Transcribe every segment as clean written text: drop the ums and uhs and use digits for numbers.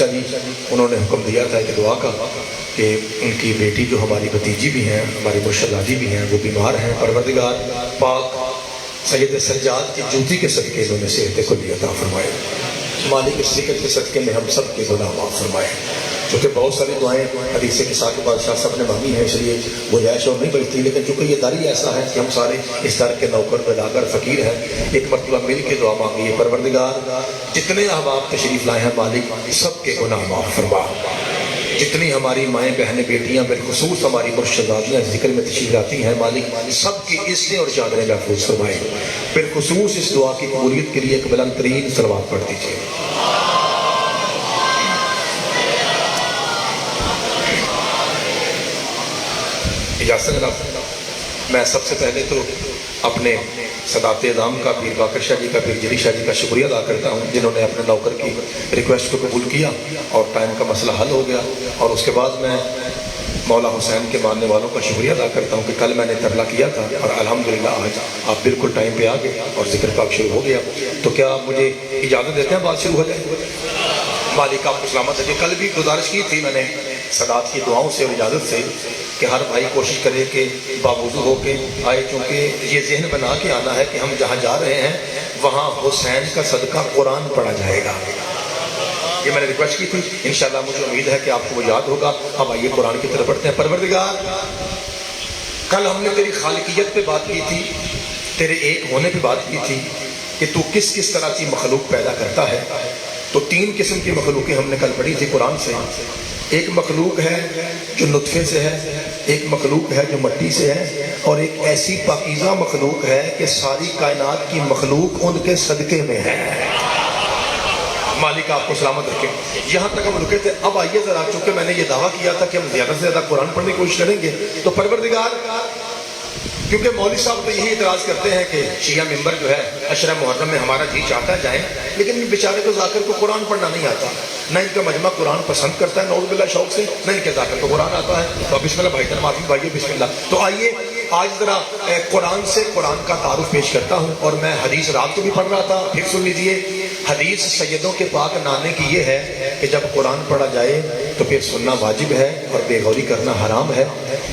عائشہ جی انہوں نے حکم دیا تھا کہ دعا کا کہ ان کی بیٹی جو ہماری بھتیجی بھی ہیں، ہماری مرشدادی بھی ہیں، وہ بیمار ہیں، پروردگار پاک سید سجاد کی جوتی کے صدقے انہوں نے صحت کلی عطا فرمائے، مالک الصحت کے صدقے میں ہم سب کے گناہ معاف فرمائے۔ چونکہ بہت ساری دعائیں حدیث کے ساتھ بادشاہ صاحب نے مانگی ہیں، اس لیے گنجائش اور نہیں بچتی، لیکن چونکہ یہ داری ایسا ہے کہ ہم سارے اس در کے نوکر بلاگر فقیر ہیں، ایک مرتبہ مل کے دعا مانگی ہے، پروردگار جتنے احباب تشریف لائے ہیں مالک سب کے گناہ معاف فرما، جتنی ہماری مائیں بہنیں بیٹیاں بالخصوص ہماری مرشدادیاں ذکر میں تشریف لاتی ہیں مالک سب کی عزتیں اور چادریں محفوظ فرمائے، بالخصوص اس دعا کی قبولیت کے لیے ایک بلند ترین صلوات پڑھ دیجیے۔ اجازت جناب، میں سب سے پہلے تو اپنے سادات اعظام کا، پیر باقر شاہ جی کا، پیر جلی شاہ جی کا شکریہ ادا کرتا ہوں جنہوں نے اپنے نوکر کی ریکویسٹ کو قبول کیا اور ٹائم کا مسئلہ حل ہو گیا، اور اس کے بعد میں مولا حسین کے ماننے والوں کا شکریہ ادا کرتا ہوں کہ کل میں نے ترلا کیا تھا اور الحمدللہ آج آپ بالکل ٹائم پہ آ گئے اور ذکر پاک شروع ہو گیا، تو کیا آپ مجھے اجازت دیتے ہیں بات شروع ہو جائے؟ مالک آپ کو سلامت ہے۔ کل بھی گزارش کی تھی میں نے سادات کی دعاؤں سے اور اجازت سے کہ ہر بھائی کوشش کرے کہ باوضو ہو کے آئے، چونکہ یہ ذہن بنا کے آنا ہے کہ ہم جہاں جا رہے ہیں وہاں حسین کا صدقہ قرآن پڑھا جائے گا، یہ میں نے ریکویسٹ کی تھی، انشاءاللہ مجھے امید ہے کہ آپ کو وہ یاد ہوگا۔ اب آئیے قرآن کی طرف بڑھتے ہیں۔ پروردگار کل ہم نے تیری خالقیت پہ بات کی تھی، تیرے ایک ہونے پہ بات کی تھی کہ تو کس کس طرح کی مخلوق پیدا کرتا ہے، تو تین قسم کی مخلوقیں ہم نے کل پڑھی تھی قرآن سے۔ ایک مخلوق ہے جو نطفے سے ہے، ایک مخلوق ہے جو مٹی سے ہے، اور ایک ایسی پاکیزہ مخلوق ہے کہ ساری کائنات کی مخلوق ان کے صدقے میں ہے۔ مالک آپ کو سلامت رکھے۔ یہاں تک ہم رکے تھے، اب آئیے ذرا، چونکہ میں نے یہ دعویٰ کیا تھا کہ ہم زیادہ سے زیادہ قرآن پڑھنے کی کوشش کریں گے، تو پروردگار کیونکہ مولوی صاحب تو یہی اعتراض کرتے ہیں کہ شیعہ ممبر جو ہے عشرہ محرم میں ہمارا جی چاہتا ہے جائیں، لیکن بیچارے کو ذاکر کو قرآن پڑھنا نہیں آتا، نہ ان کا مجمع قرآن پسند کرتا ہے نعوذ باللہ شوق سے، نہ ان کے ذاکر کو قرآن آتا ہے۔ تو بسم اللہ بھائی معافی بھائی، بسم اللہ۔ تو آئیے آج ذرا قرآن سے قرآن کا تعارف پیش کرتا ہوں، اور میں حدیث رات کو بھی پڑھ رہا تھا، پھر سن لیجئے۔ حدیث سیدوں کے پاک نانے کی یہ ہے کہ جب قرآن پڑھا جائے تو پھر سننا واجب ہے اور بے غوری کرنا حرام ہے۔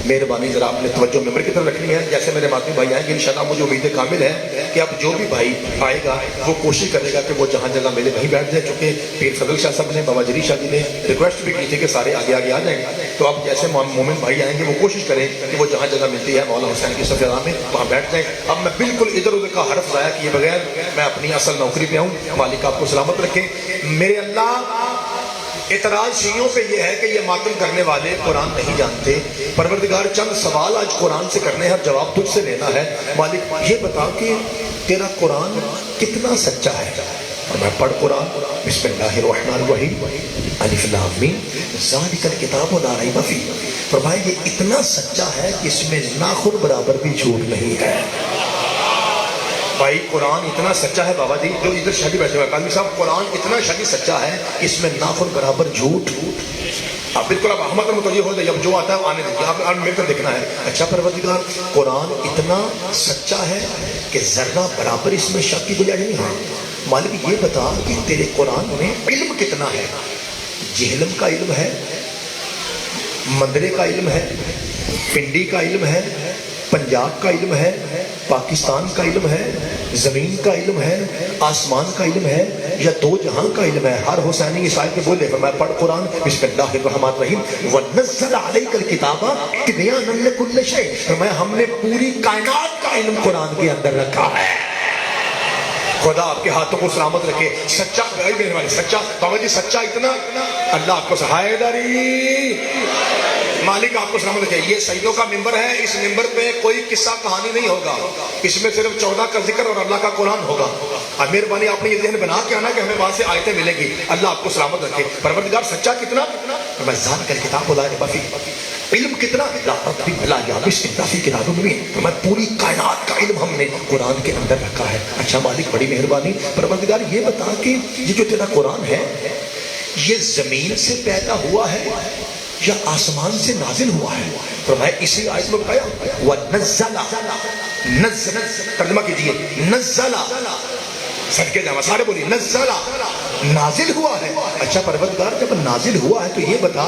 مہربانی ذرا اپنے توجہ ممبر کی طرف رکھنی ہے، جیسے میرے ماتمی بھائی آئیں گے انشاءاللہ مجھے امید کامل ہے کہ اب جو بھی بھائی آئے گا وہ کوشش کرے گا کہ وہ جہاں جگہ ملے وہیں بیٹھ جائے، چونکہ پیر فضل شاہ صاحب نے، بابا جری شاہ جی نے ریکویسٹ بھی کی تھی کہ سارے آگے آگے آ جائیں، تو اب جیسے مومن بھائی آئیں گے وہ کوشش کریں کہ وہ جہاں جگہ ملتی ہے مولا حسین کی صف میں وہاں بیٹھ جائیں۔ اب میں بالکل ادھر ادھر کا حرف ضائع کیے بغیر میں اپنی اصل نوکری پہ آؤں۔ مالک آپ کو سلامت رکھے۔ میرے اللہ اعتراض شیعوں پہ یہ ہے کہ یہ ماتم کرنے والے قرآن نہیں جانتے۔ پروردگار چند سوال آج قرآن سے کرنے ہیں اور جواب تجھ سے لینا ہے۔ مالک یہ بتا کہ تیرا قرآن کتنا سچا ہے؟ اور میں پڑھ قرآن، بسم اللہ الرحمن الرحیم، الف لام میم ذالک الکتاب لا ریب فیہ۔ فرمایا یہ اتنا سچا ہے کہ اس میں ناخن برابر بھی جھوٹ نہیں ہے۔ بھائی قرآن اتنا سچا ہے، بابا جی جو ادھر شادی بیٹھے ہوئے قاضی صاحب، قرآن اتنا شادی سچا ہے کہ اس میں ناخن برابر جھوٹ۔ اب بالکل اب احمد متوجہ ہو جائے، اب جو آتا ہے آنے دیجیے، آپ مل کر دیکھنا ہے۔ اچھا پروردگار قرآن اتنا سچا ہے کہ ذرہ برابر اس میں شک کی گنجائش نہیں ہے۔ مالک یہ بتا کہ تیرے قرآن میں علم کتنا ہے؟ جہلم کا علم ہے، مندرے کا علم ہے، پنڈی کا علم ہے، پنجاب کا علم ہے، پاکستان کا علم ہے، زمین کا علم ہے، آسمان کا علم ہے، یا دو جہاں کا علم ہے؟ ہر حسینی اس آیت میں بولے، فرمایا پڑھ قرآن، بسم اللہ الرحمن الرحیم، وَنَزَّلَ عَلَيْكَ الْكِتَابَ تِبْيَانًا لِكُلِّ شَيْءٍ۔ فرمایا ہم نے پوری کائنات کا علم قرآن کے اندر رکھا ہے۔ خدا آپ کے ہاتھوں کو سلامت رکھے۔ سچا سچا بابا جی، سچا اتنا، اللہ آپ کو حیدری مالک آپ کو سلامت رکھے۔ یہ سیدوں کا ممبر ہے، اس ممبر پہ کوئی قصہ کہانی نہیں ہوگا، اس میں صرف 14 کا ذکر اور اللہ کا قرآن ہوگا۔ اور مہربانی آپ نے یہ ذہن بنا کے آنا کہ ہمیں وہاں سے آیتیں ملیں گی۔ اللہ آپ کو سلامت رکھے۔ پروردگار سچا کتنا؟ میں ذالک الکتاب لا ریب فیہ۔ علم کتنا؟ لا رتب لا یابس الا فی کتاب مبین۔ میں پوری کائنات کا علم ہم نے قرآن کے اندر رکھا ہے۔ اچھا مالک بڑی مہربانی، پروردگار یہ بتا کہ یہ جو تیرا قرآن ہے یہ زمین سے پیدا ہوا ہے یا آسمان سے نازل ہوا ہے؟ فرمایا اسی آیت میں بتایا وَنَزَّلَ، نزل ترجمہ کیجئے، نزل، صدقے جاوا سارے بولیے، نزل नाजिल हुआ है। अच्छा परवरदिगार जब नाजिल हुआ है तो ये बता,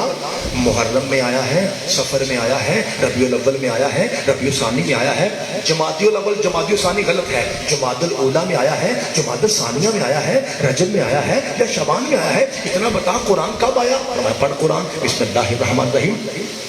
मुहर्रम में आया है, सफर में आया है, रबीउल अव्वल में आया है, रबीउल सानी में आया है, जमादियुल अव्वल जमादियुल सानी गलत है, जुमादुल ऊला में आया है, जुमादुल सानिया में आया है, रजब में आया है या शबान में आया है, इतना बता। कुरान कब आया? मैं पढ़ कुरान, बिस्मिल्लाहिर रहमानिर रहीम,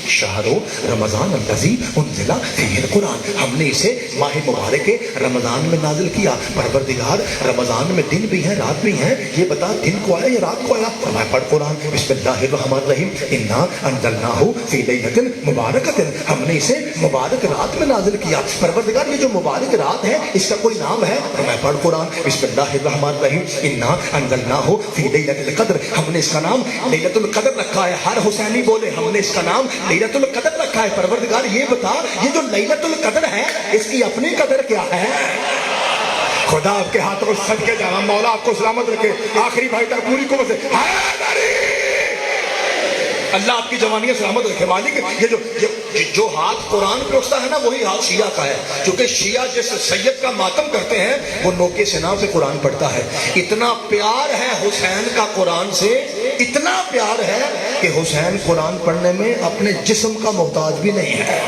शहरो रमजान अल्लज़ी उन्ज़िला फ़ीहिल कुरान, हमने इसे माह मुबारक के रमजान में नाजिल किया। परवरदिगार रमजान में दिन भी है रात भी है, ये बता दिन को आया या रात को आया? मैं पढ़ कुरान, बिस्मिल्लाहिर रहमानिर रहीम, इन्ना अंज़लनाहु फ़ी लैलतिन मुबारकतिन, हमने इसे मुबारक रात में नाजिल किया। परवरदिगार ये जो मुबारक रात है इसका कोई नाम है? मैं पढ़ कुरान, बिस्मिल्लाहिर रहमानिर रहीम, इन्ना अंज़लनाहु फ़ी लैलतिल क़द्र, हमने इसका नाम लैलतुल क़द्र रखा है। हर हुसैनी बोले हमने इसका नाम लैलतुल क़द्र रखा है। परवरदिगार ये बता, ये जो लैलतुल क़द्र है इसकी अपनी कदर क्या है? खुदा आपके हाथों को सदके जाना, मौला आपको सलामत रखे, आखिरी भाई तक पूरी कुव्वत से अल्लाह आपकी जवानियां सलामत रखे। मालिक ये जो हाथ कुरान पे उठता है ना वही हाथ शिया का है, क्योंकि शिया जिस सैयद का मातम करते हैं वो नोके सेना से कुरान पढ़ता है। इतना प्यार है हुसैन का कुरान से, इतना प्यार है कि हुसैन कुरान पढ़ने में अपने जिस्म का मोहताज भी नहीं है।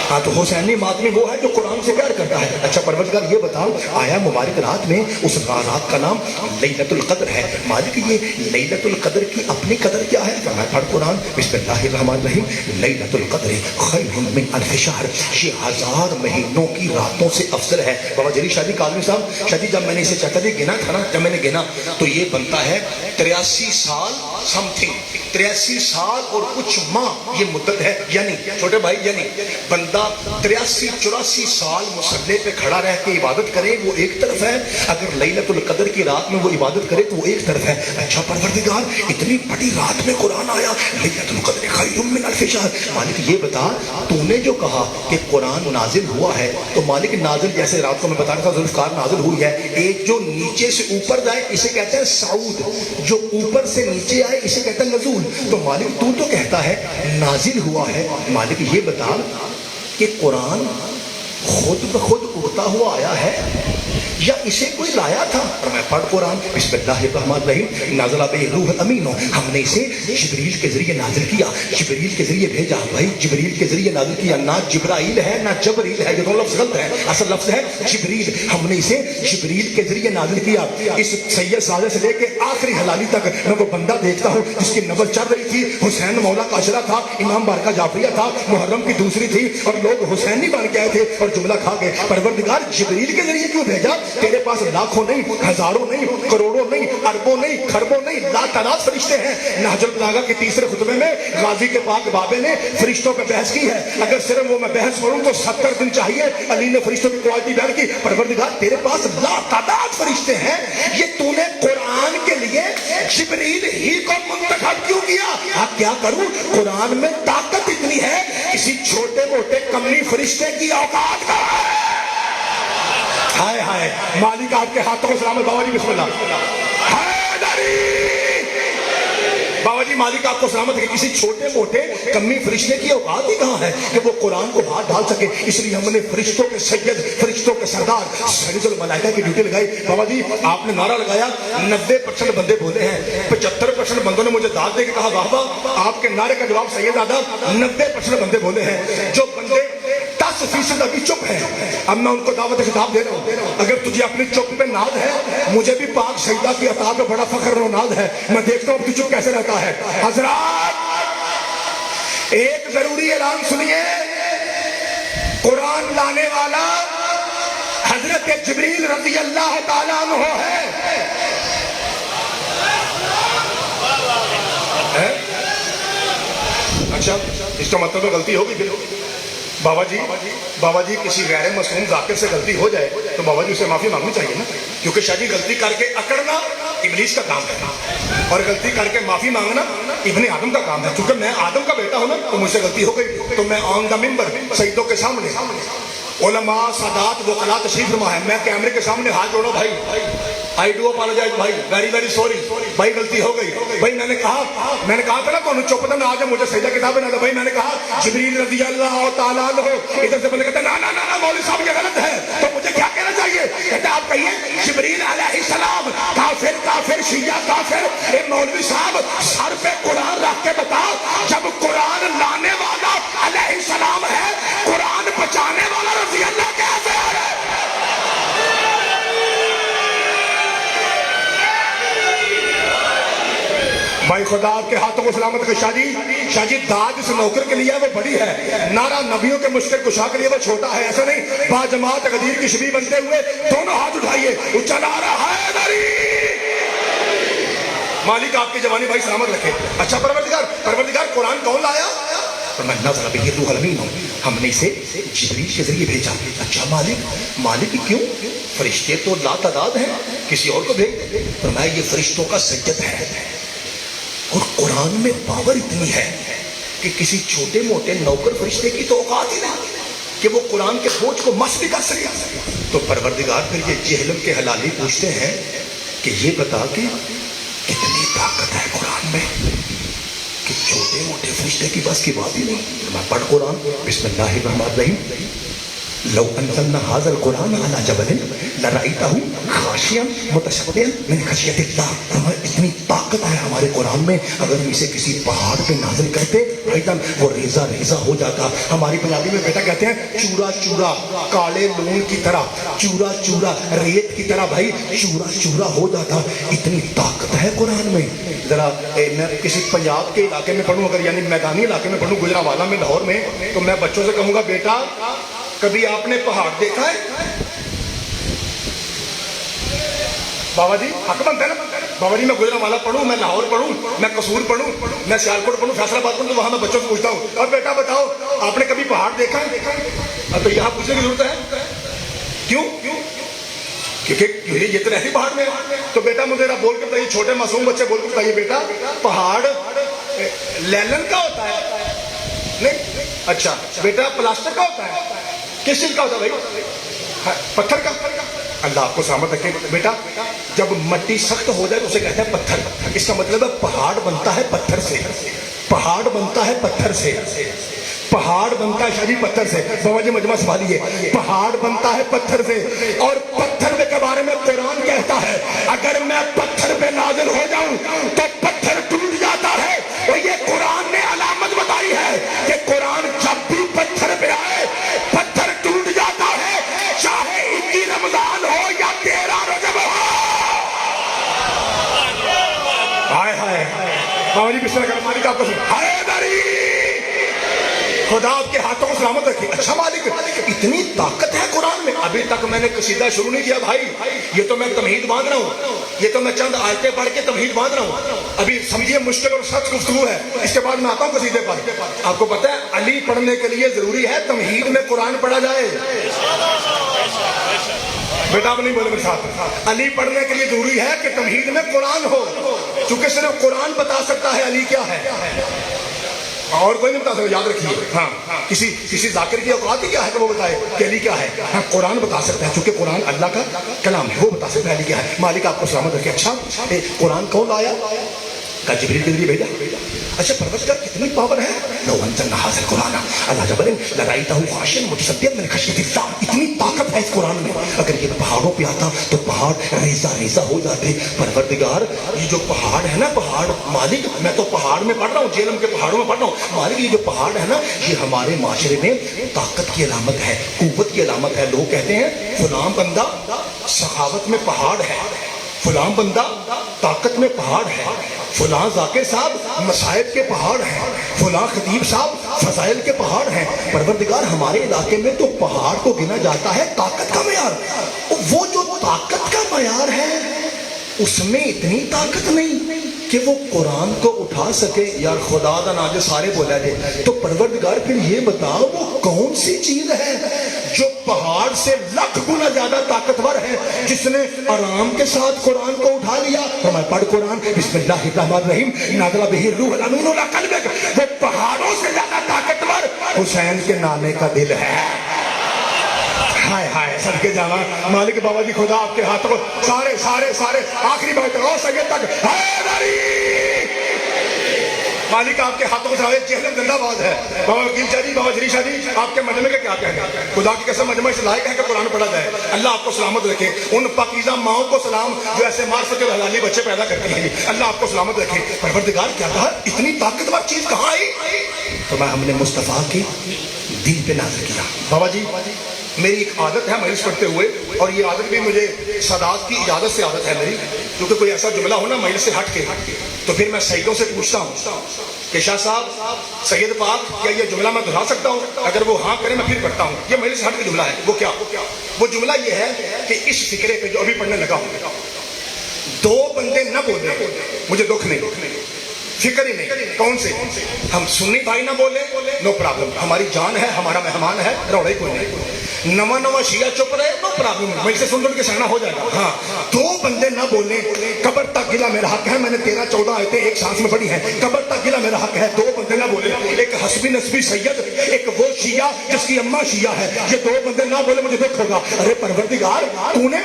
हाँ तो हुसैनी मातमी वो है जो कुरान से प्यार करता है। अच्छा परवरदिगार ये बताओ, आया मुबारक रात में उस रात का नाम लैलतुल क़द्र है। मालिक ये लैलतुल क़द्र की अपनी कदर क्या है? मैं पढ़ कुरान, बिस्मिल्लाहिर रहमानिर रहीम, लैलतुल क़द्र खैरुम मिन अल्फ़ि शहर, ये 1000 महीनों की रातों से अफजल है। बाबा जरी शादी कादरी साहब, शादी जब मैंने इसे चक्कर गिना था ना, जब मैंने गिना तो ये बनता है 83 साल समथिंग, 83 साल और कुछ माह ये मुद्दत है। यानी छोटे भाई यानी बंदा 83-84 साल मुसल्ले पे खड़ा रह के इबादत करे वो एक तरफ है, अगर लैलतुल क़द्र की रात में वो इबादत करे तो वो एक तरफ है। अच्छा परवरदिगार इतनी बड़ी रात में कुरान आया, लैलतुल क़द्र खैरुम मिन अल्फ़ि शहर। मालिक ये बता, तूने जो कहा कि कुरान नाजिल हुआ है तो मालिक नाजिल, जैसे रात को मैं बता रहा था ज़ुल्फ़कार नाजिल हुई है, एक जो नीचे से ऊपर जाए इसे कहते हैं साउद, जो ऊपर से नीचे आए इसे कहते हैं नज़ूल। तो मालिक तू तो कहता है नाजिल हुआ है, मालिक ये बता कि कुरान खुद ब खुद उड़ता हुआ आया है या इसे कोई लाया था? और मैं पढ़ कुरान, बिस्मिल्लाहिर रहमानिर रहीम, नाज़ला बिही रूहुल अमीन, हमने इसे जिब्रील के जरिए नाजिल किया, जिब्रील के जरिए भेजा। भाई जिब्रील के जरिए नाजिल किया, ना जिब्राइल है ना जबरील है, ये दोनों लफ्ज़ गलत है, असल लफ्ज़ है जिब्रील। हमने इसे जिब्रील के जरिए नाजिल किया। इस सैयद सादे से लेके आखिरी हलाली तक मैं वो बंदा देखता हूँ जिसकी नबज चढ़ रही थी, हुसैन मौला का अशरा था, इमाम बारका जाफरिया था, मुहर्रम की दूसरी थी और लोग हुसैनी बन के आए थे और जुमला खा गए। परवरदिगार जिब्रील के जरिए क्यों भेजा? तेरे पास लाखों नहीं, हजारों नहीं, करोड़ों नहीं, अरबों नहीं, खरबों नहीं, लातादाद फरिश्ते हैं। नहजुल बलागा के तीसरे खुतबे में गाजी के पाक बाबे ने फरिश्तों पे बहस की है, अगर सिर्फ वो मैं बहस करूं तो 70 दिन चाहिए। अली ने फरिश्तों की क्वालिटी बयान की। परवरदिगार तेरे पास लातादाद फरिश्ते हैं, ये तूने कुरान के लिए जिब्रील ही को मुंतखब क्यों किया? आप क्या करूं, कुरान में ताकत इतनी है, किसी छोटे मोटे कमी फरिश्ते की औकात का। हाय हाय, मालिक आपके हाथों को सलामत। बाबा जी बिस्मिल्लाह, बाबा जी मालिक आपको सलामत है। किसी छोटे मोटे कमी फरिश्ते की औकात ही कहाँ है कि वो कुरान को हाथ डाल सके? इसलिए हमने फरिश्तों के सैयद, फरिश्तों के सरदार सैयदुल मलाइका की ड्यूटी लगाई। बाबा जी आपने नारा लगाया, 90% बंदे बोले हैं, 75% बंदों ने मुझे दाद दे के कहा वाह वाह, आपके नारे का जवाब सैयद आदा 90% बंदे बोले हैं। जो बंदे 10% अभी चुप है, अब मैं उनको दावत खिताब दे रहा हूँ, अगर तुझे अपनी चुप पे नाज है, मुझे भी पाक सईदा की अता पे बड़ा फख्र और नाज है, मैं देखता हूँ तू चुप कैसे रहता है। हजरात एक जरूरी ऐलान सुनिए, कुरान लाने वाला हजरत जिब्रील रज़ी अल्लाह ताला अन्हु है। अच्छा इसका मतलब गलती होगी। बाबा जी किसी गैर मासूम जाकिर से गलती हो जाए तो बाबा जी उसे माफी मांगनी चाहिए ना, क्योंकि शायद गलती करके अकड़ना इब्लीस का काम है और गलती करके माफी मांगना इब्ने आदम का काम है। क्योंकि मैं आदम का बेटा हूं ना, तो मुझसे गलती हो गई तो मैं ऑन द मिंबर सईदों के सामने उलमा सादात वकला तशरीफ फरमा है, मैं कैमरे के सामने हाथ जोड़ो भाई आई डू अपोलोजाइज भाई, वेरी वेरी सॉरी भाई, गलती हो गई भाई। मैंने कहा था ना कौन चुप था ना, आज मुझे सही किताब बना दो भाई। मैंने कहा जिब्रील रज़ी अल्लाह ताला अन्हु, इधर से बोले कहते ना ना ना ना मौलवी साहब ये गलत है, तो मुझे क्या कहना चाहिए? कहते आप कहिए जिब्रील अलैहिस्सलाम काफिर काफिर शिया काफिर। ए मौलवी साहब सर पे कुरान रख के बताओ, जब कुरान लाने वाला अलैहिस्सलाम है, कुरान बचाने वाला रज़ी अल्लाह कैसे है? भाई खुदा आपके हाथों को सलामत कर। शाहजी दाद इस नौकर के लिए वो बड़ी है, नारा नबियों के मुश्किल कुशा के लिए वो छोटा है, ऐसा नहीं। बाजमात गदीर की शबी बनते हुए दोनों हाथ उठाइए, उच्चा नारा हैदरी। मालिक आपकी जवानी भाई सलामत रखे। अच्छा परवरदिगार कुरान कौन लाया? हमने इसे जिब्रील के जरिए भेजा। अच्छा मालिक क्यों? फरिश्ते तो लातादाद हैं, किसी और को भेज दे। फरमाया ये फरिश्तों का सज्जद है, और कुरान में पावर इतनी है कि किसी छोटे मोटे नौकर फरिश्ते की तो औकात ही नहीं कि वो कुरान के बोझ को मस भी कर सके। तो परवरदिगार फिर ये जहलम के हलाली पूछते हैं कि ये बता कि कितनी ताकत है कुरान में कि छोटे मोटे फरिश्ते की बस की बात ही नहीं। मैं पढ़ कुरान, बिस्मिल्लाहिर्रहमानिर्रहीम। लौ अंज़लना हाज़ल कुरान अला जबलिन लरअयतहु खाशियन मुतशद्दिअन मिन खशियतिल्लाह। इतनी ताकत है हमारे कुरान में, अगर हम इसे किसी पहाड़ पे नाज़िल करते एकदम वो रेजा रेजा हो जाता। हमारी पंजाबी में बेटा कहते हैं चूरा चूरा, काले लून की तरह, चूरा चूरा रेत की तरह भाई चूरा चूरा हो जाता। इतनी ताकत है कुरान में। जरा मैं किसी पंजाब के इलाके में पढ़ूँ, अगर यानी मैदानी इलाके में पढ़ूँ, गुजरांवाला में, लाहौर में, तो मैं बच्चों से कहूँगा बेटा कभी आपने पहाड़ देखा है? बाबा जी हक बनता है ना। बाबा जी मैं गुजरांवाला पढ़ूं, मैं लाहौर पढ़ूं, मैं कसूर पढ़ूं, मैं सियालकोट पढ़ूं, फैसलाबाद पढ़ूं, तो वहां मैं बच्चों से पूछता हूँ और बेटा बताओ आपने कभी पहाड़ देखा है? तो यहाँ पूछने की जरूरत है क्यों? क्योंकि ये तो रहती पहाड़ में। तो बेटा मुझे बोल के बताइए, छोटे मासूम बच्चे बोल के बताइए बेटा पहाड़ लैलन का होता है? नहीं। अच्छा बेटा प्लास्टर का होता है? किस चीज का होता है भाई? पत्थर का। अल्लाह आपको सलामत रखे बेटा। जब मिट्टी सख्त हो जाए तो उसे कहते हैं पत्थर। इसका मतलब है पहाड़ बनता है पत्थर से, पहाड़ बनता है पत्थर से, पहाड़ बनता है शादी पत्थर से। समझिए मजमा संभालिए, पहाड़ बनता है पत्थर से। और पत्थर के बारे में कुरान कहता है अगर मैं पत्थर पे नाजिल हो जाऊं तो पत्थर टूट जाता है। और ये कुरान ने अलामत बताई है कि कुरान जब भी पत्थर पे आए पत्थर टूट जाता है, चाहे 21 रमजान हो या 13 रजब हो। हाय हाय बाबा जी बिस्मिल्लाह कर, मालिक आपको हैदरी, खुदा आपके हाथों को सलामत रखे। अच्छा मालिक इतनी ताकत है कुरान में। अभी तक मैंने कसीदा शुरू नहीं किया भाई, ये तो मैं तमहीद बांध रहा हूँ, ये तो मैं चंद आयतें पढ़ के तमहीद बांध रहा हूँ। अभी समझिए मुश्किल और सख्त गुफ्तगू है, इसके बाद मैं आता हूँ कसीदे पर। आपको पता है अली पढ़ने के लिए जरूरी है तमहीद में कुरान पढ़ा जाए। बेटा आप नहीं बोले मेरे साथ, अली पढ़ने के लिए जरूरी है कि तमहीद में कुरान हो, क्योंकि सिर्फ कुरान बता सकता है अली क्या है, और कोई नहीं बता सकता। याद रखिए। हाँ किसी जाकिर की औकात ही क्या है कि वो बताए कि अली क्या है? हाँ कुरान बता सकता है, क्योंकि कुरान अल्लाह का कलाम है, वो बता सकता है अली क्या है। मालिक आपको सलामत रखे। अच्छा कुरान कौन लाया? का जिब्रील के जरिए भेजा। अच्छा परवरदिगार कितनी पावर है। लौ अंज़लना हाज़ल कुरान अला जबलिन लरअयतहु खाशियन मुतशद्दिअन मिन खशियतिल्लाह। इतनी ताकत है इस कुरान में, अगर ये पहाड़ों पे आता तो पहाड़ रेजा रेजा हो जाते। परवरदिगार ये जो पहाड़ है ना, पहाड़ मालिक मैं तो पहाड़ में पढ़ रहा हूँ, जेलम के पहाड़ों में पढ़ रहा हूँ। मालिक ये जो पहाड़ है ना, ये हमारे माशरे में ताकत की अलामत है, कुव्वत की अलामत है। लोग कहते हैं फलां बंदा सखावत में पहाड़ है, फलां बंदा ताकत में पहाड़ है, फलां जाकिर साहब मसाइब के पहाड़ हैं, फलां खतीब साहब फजाइल के पहाड़ हैं। परवरदिगार हमारे इलाके में तो पहाड़ को गिना जाता है ताकत का मयार। वो जो ताकत का मयार है उसमें इतनी ताकत नहीं कि वो कुरान को उठा सके। यार खुदा दा ना जो सारे बोला जाए, तो परवरदिगार फिर ये बताओ वो कौन सी चीज है जो पहाड़ से लाख गुना ज्यादा ताकतवर है, जिसने आराम के साथ कुरान को उठा लिया। तो मैं पढ़ कुरान बिस्मिल्लाहिर्रहमानिर्रहीम नाज़ला बिही रूहुल अमीन अला क़ल्बिक। वो पहाड़ों से ज्यादा ताकतवर हुसैन के नाने का दिल है। ہائے ہائے صدقے جانا مالک بابا جی خدا آپ کے ہاتھوں کو سارے سارے سارے آخری بات ہو سکے تک حیدری مالک آپ کے ہاتھوں کو سارے چہرے زندہ باد ہے. بابا وکیل شاہ جی بابا شریف شاہ جی آپ کے مجمع کا کیا کہنا ہے؟ خدا کی قسم مجمع اس لائق ہے کہ قرآن پڑھا جائے. اللہ آپ کو سلامت رکھے. ان پاکیزہ ماؤں کو سلام جو ایسے معرفت اور حلالی بچے پیدا کرتی ہیں. اللہ آپ کو سلامت رکھے. پروردگار کیا کہا اتنی طاقتور چیز کہاں آئی؟ تو میں ہم نے مصطفیٰ کی دل پہ نازل کیا. بابا جی میری ایک عادت ہے مجلس پڑھتے ہوئے اور یہ عادت بھی مجھے سادات کی اجازت سے عادت ہے میری کیونکہ کوئی ایسا جملہ ہو نا مجلس سے ہٹ کے تو پھر میں سیدوں سے پوچھتا ہوں کہ شاہ صاحب سید پاک کیا یہ جملہ میں دہرا سکتا ہوں؟ اگر وہ ہاں کرے میں پھر پڑھتا ہوں. یہ مجلس سے ہٹ کے جملہ ہے. وہ کیا؟ وہ جملہ یہ ہے کہ اس فکرے پہ جو ابھی پڑھنے لگا ہوں دو بندے نہ بولے مجھے دکھ نہیں فکر ہی نہیں. کون سے؟ ہم سنی بھائی نہ بولے نو پرابلم ہماری جان ہے ہمارا مہمان ہے روڑے کوئی نہیں. نواں شیعہ چپ رہے نو پرابلم میں سے سن کے سہنا ہو جائے گا. ہاں دو بندے نہ بولے قبر تک گلا میرا حق ہے. میں نے 13-14 آیتیں ایک سانس میں پڑھی ہیں. قبر تک گلا میرا حق ہے. دو بندے نہ بولے ایک حسبی نسبی سید ایک وہ شیعہ جس کی اماں شیعہ ہے. یہ دو بندے نہ بولے مجھے دکھ ہوگا. ارے پروردگار تو نے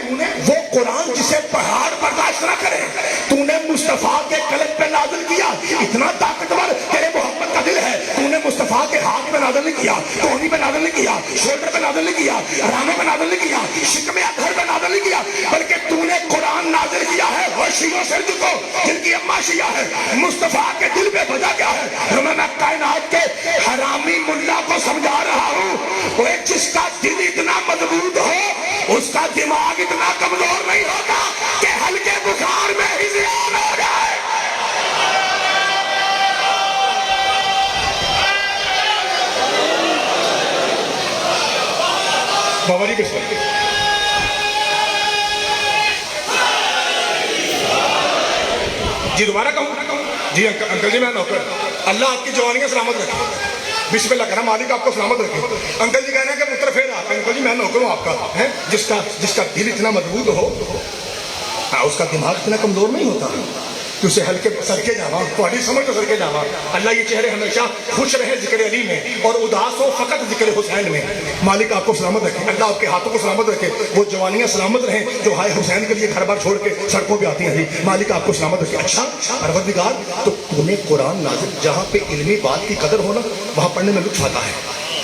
وہ قرآن جسے پہاڑ برداشت نہ کرے تو نے مصطفیٰ کے قلب پہ نازل کیا. اتنا طاقتور تیرے محبت کا دل ہے. تو نے مصطفیٰ کے ہاتھ پہ نازل نہیں کیا کوہنی پہ نازل نہیں کیا شولڈر پہ نازل نہیں کیا رانوں پہ نازل نہیں کیا شکم اطہر پہ نازل نہیں کیا بلکہ تو نے قرآن نازل کیا ہے وہ شیعوں سے جتو جن کی اماں شیعہ ہے. مصطفیٰ کے دل پہ بجا کیا ہے؟ میں کائنات کے حرامی ملا کو سمجھا رہا ہوں وہ جس کا دل اتنا مضبوط ہو اس کا دماغ اتنا کمزور نہیں ہوتا کہ ہلکے بخار میں ہی زیان ہو جائے. بابا جی کس وقت جی دوبارہ کہوں جی انکل جی میں نوکر. اللہ آپ کی جوانیاں سلامت رکھے. بسم اللہ کرنا مالک آپ کو سلامت رکھے. انکل جی کہنا ہے کہ پتر پھر آپ انکل جی میں نوکر ہوں آپ کا ہے جس کا دل اتنا مضبوط ہو اس کا دماغ اتنا کمزور نہیں ہوتا کہ اسے ہلکے سر کے جاوا تھوڑی سمجھ تو سر کے جاوا. اللہ یہ چہرے ہمیشہ خوش رہے ذکر علی میں اور اداس ہو فقط ذکر حسین میں. مالک آپ کو سلامت رکھے. اللہ آپ کے ہاتھوں کو سلامت رکھے. وہ جوانیاں سلامت رہیں جو ہائے حسین کے لیے گھر بار چھوڑ کے سڑکوں پہ آتی ہیں. مالک آپ کو سلامت رکھے. اچھا پروردگار تو نے قرآن نازل جہاں پہ علمی بات کی قدر ہونا وہاں پڑھنے میں لطف آتا ہے.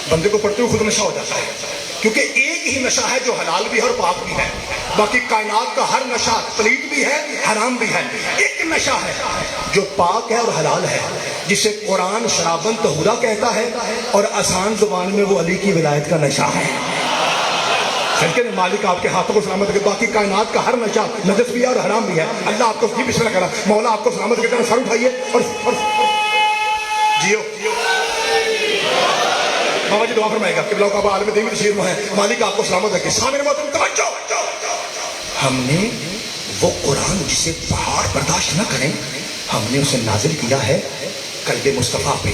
بندے کو پڑھتے ہوئے خود نشہ ہو جاتا ہے کیونکہ ایک ہی نشہ ہے جو حلال بھی ہے اور پاک بھی ہے. باقی کائنات کا ہر نشہ پلید بھی ہے حرام بھی ہے. ایک نشہ ہے جو پاک ہے اور حلال ہے جسے قرآن شرابن طہورا کہتا ہے اور آسان زبان میں وہ علی کی ولایت کا نشہ ہے. مالک آپ کے ہاتھوں کو سلامت رکھے. باقی کائنات کا ہر نشہ نجس بھی ہے اور حرام بھی ہے. اللہ آپ کو بسم اللہ کرا. مولا آپ کو سلامت رکھے. سر اٹھائیے اور جیو بابا جی دعا فرمائے گا کہ بلاؤ بابا عالم دین تشریف میں ہے. مالک آپ کو سلامت رکھے. سامنے محترم توجہ. ہم نے وہ قرآن جسے پہاڑ برداشت نہ کریں ہم نے اسے نازل کیا ہے قلب مصطفیٰ پہ.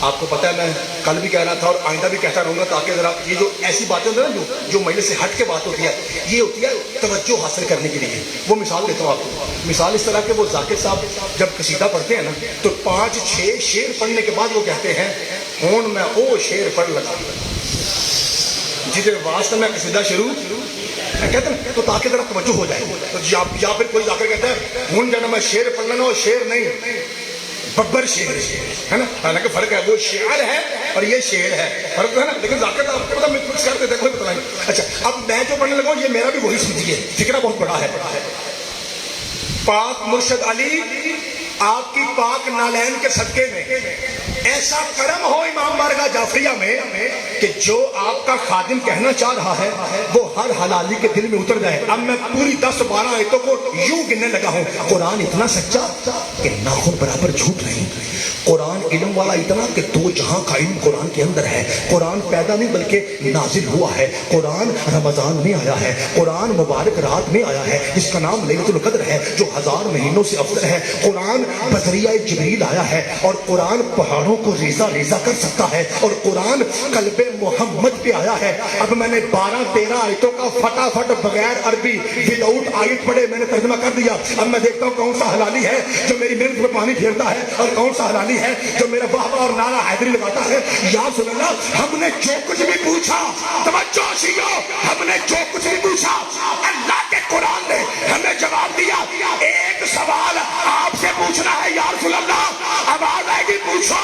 آپ کو پتہ ہے میں کل بھی کہہ رہا تھا اور آئندہ بھی کہتا رہوں گا تاکہ ذرا یہ جو ایسی باتیں ہوتی ہیں نا جو مجلس سے ہٹ کے بات ہوتی ہے یہ ہوتی ہے توجہ حاصل کرنے کے لیے. وہ مثال دیتا ہوں آپ کو. مثال اس طرح کہ وہ ذاکر صاحب جب قصیدہ پڑھتے ہیں نا تو 5-6 شعر پڑھنے کے بعد وہ کہتے ہیں ہون میں او شعر پڑھ لگا جسے واسطے میں قصیدہ شروع کہتے ہیں تو تاکہ ذرا توجہ ہو جائے. تو یا پھر کوئی ذاکر کہتا ہے ہون جانا میں شعر پڑھ لینا اور شعر نہیں ببر شعر ہے نا. حالانکہ فرق ہے وہ شعر ہے اور یہ شعر ہے فرق ہے نا. لیکن ذاکر آپ کو پتا مکس کر دیتے کوئی پتہ نہیں. اچھا اب میں جو پڑھنے لگا ہوں یہ میرا بھی وہی سمجھیے فکرہ بہت بڑا ہے. پاک مرشد علی آپ کی پاک نالین کے صدقے میں ایسا کرم ہو امام بارگاہ جعفریہ میں کہ جو آپ کا خادم کہنا چاہ رہا ہے وہ ہر حلالی کے دل میں اتر جائے. اب میں پوری 10-12 آیتوں کو یوں گننے لگا ہوں. قرآن اتنا سچا کہ ناخن برابر جھوٹ نہیں. قرآن علم والا اتنا کہ 2 جہاں کا علم قرآن کے اندر ہے. قرآن پیدا نہیں بلکہ نازل ہوا ہے. قرآن رمضان میں آیا ہے. قرآن مبارک رات میں آیا ہے جس کا نام لیلۃ القدر ہے جو 1000 مہینوں سے افضل ہے. قرآن بذریعہ جبریل آیا ہے اور قرآن پہاڑوں کو ریزہ ریزہ کر سکتا ہے اور قرآن قلب محمد پہ آیا ہے. اب میں نے 12-13 آیتوں کا فٹافٹ بغیر عربی وداؤٹ آیت پڑھے میں نے ترجمہ کر دیا. اب میں دیکھتا ہوں کون سا حلالی ہے جو میری محنت میں پانی پھیرتا ہے اور کون سا حلالی جوانی ہے جو میرا واہ اور نعرہ حیدری لگاتا ہے. یا رسول اللہ ہم نے جو کچھ بھی پوچھا, توجہ شیعو, ہم نے جو کچھ بھی پوچھا اللہ کے قرآن نے ہمیں جواب دیا. ایک سوال آپ سے پوچھنا ہے یا رسول اللہ, آواز آئے گی پوچھو.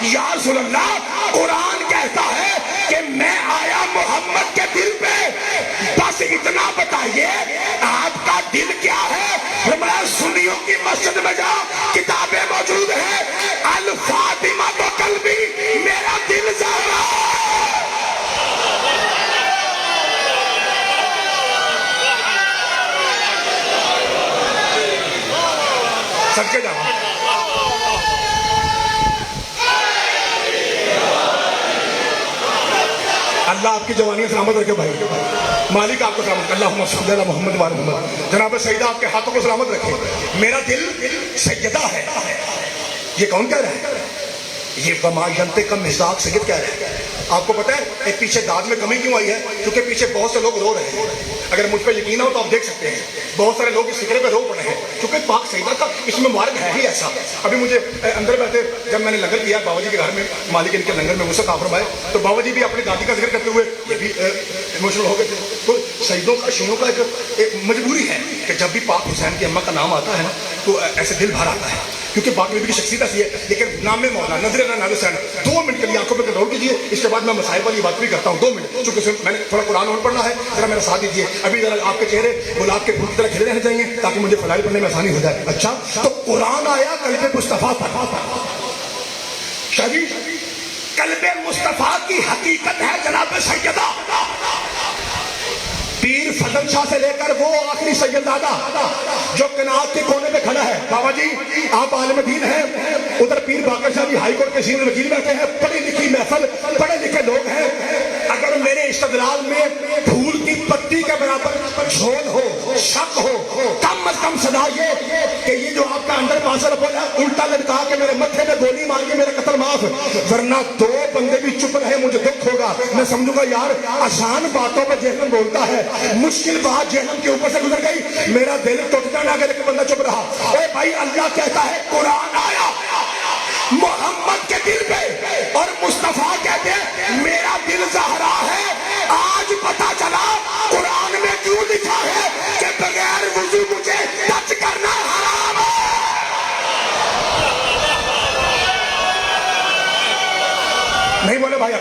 یا رسول اللہ قرآن کہتا ہے کہ میں آیا محمد کے دل پہ, بس اتنا بتائیے آپ کا دل کیا ہے. فرمایا سنیوں کی مسجد میں جاؤ, کتابیں موجود ہیں. الفاطمہ تو قلبی, میرا دل زہرا. سب کے جاؤ. اللہ آپ کی جوانی سلامت رکھے بھائی. مالک آپ کو سلامت, اللہم صلی علی محمد و علی محمد. جناب سیدہ آپ کے ہاتھوں کو سلامت رکھے. میرا دل سیدہ ہے. یہ کون کہہ رہا ہے؟ یہ وما ینطق عن مزاق سید کہہ رہا ہے. آپ کو پتہ ہے ایک پیچھے داد میں کمی کیوں آئی ہے؟ کیونکہ پیچھے بہت سے لوگ رو رہے ہیں. اگر مجھ پہ یقین ہو تو آپ دیکھ سکتے ہیں بہت سارے لوگ اس فکرے پہ رو پڑے ہیں کیونکہ پاک سیدہ کا اس میں مارگ ہے ہی ایسا. ابھی مجھے اندر بیٹھے جب میں نے لنگر کیا بابا جی کے گھر میں, مالک ان کے لنگر میں وسعت عطا فرمائے, تو بابا جی بھی اپنی دادی کا ذکر کرتے ہوئے یہ بھی ایموشنل ہو گئے تھے. تو سیدوں کا شیعوں کا ایک مجبوری ہے کہ جب بھی پاک حسین کی اماں کا نام آتا ہے نا تو ایسے دل بھر آتا ہے, کیونکہ پاک نبی کی شخصیت ایسی ہے. لیکن نام مولا نظر نال حسین 2 منٹ کے لیے آنکھوں پہ کنٹرول کیجیے, اس کے بعد میں مسائل والی بات بھی کرتا ہوں 2 منٹ, چونکہ میں نے تھوڑا قرآن اور پڑھنا ہے, ذرا میرا ساتھ دیجیے. ابھی ذرا آپ کے چہرے گلاب کے پھول کی طرح کھلے رہنے چاہیے تاکہ مجھے فضائل پڑھنے میں آسانی ہو جائے. اچھا تو قرآن آیا قلب مصطفیٰ پر. شاہی قلب مصطفیٰ کی حقیقت ہے جناب سیدہ پیر فضل شاہ سے لے کر وہ آخری سیدزادہ جو کنات کے کونے میں کھڑا ہے. بابا جی آپ عالم دین ہیں, ادھر پیر باقر شاہ جی ہائی کورٹ کے سینئر وکیل بیٹھے ہیں, پڑھی لکھی محفل, پڑھے لکھے لوگ ہیں. اگر میرے استدلال میں پھول کی پتی کے برابر جھول ہو, شک ہو, کم از کم صدا یہ کہ یہ جو آپ کا انڈر پاسر بولا الٹا لٹکا کے میرے متھے میں گولی مار کے میرا قتل معاف, ورنہ 2 بندے بھی چپ رہے مجھے دکھ ہوگا. میں سمجھوں گا یار آسان باتوں پہ جہنم بولتا ہے, مشکل بات جہنم کے اوپر سے گزر گئی, میرا دل ٹوٹ جانا اگر ایک بندہ چپ رہا. اے بھائی اللہ کہتا ہے قرآن آیا محمد کے دل پہ اور مصطفیٰ کہتے ہیں میرا دل زہرا ہے. آج پتا چلا قرآن میں کیوں لکھا ہے کہ بغیر وضو مجھے ٹچ کرنا حرام ہے. نہیں بولے بھائی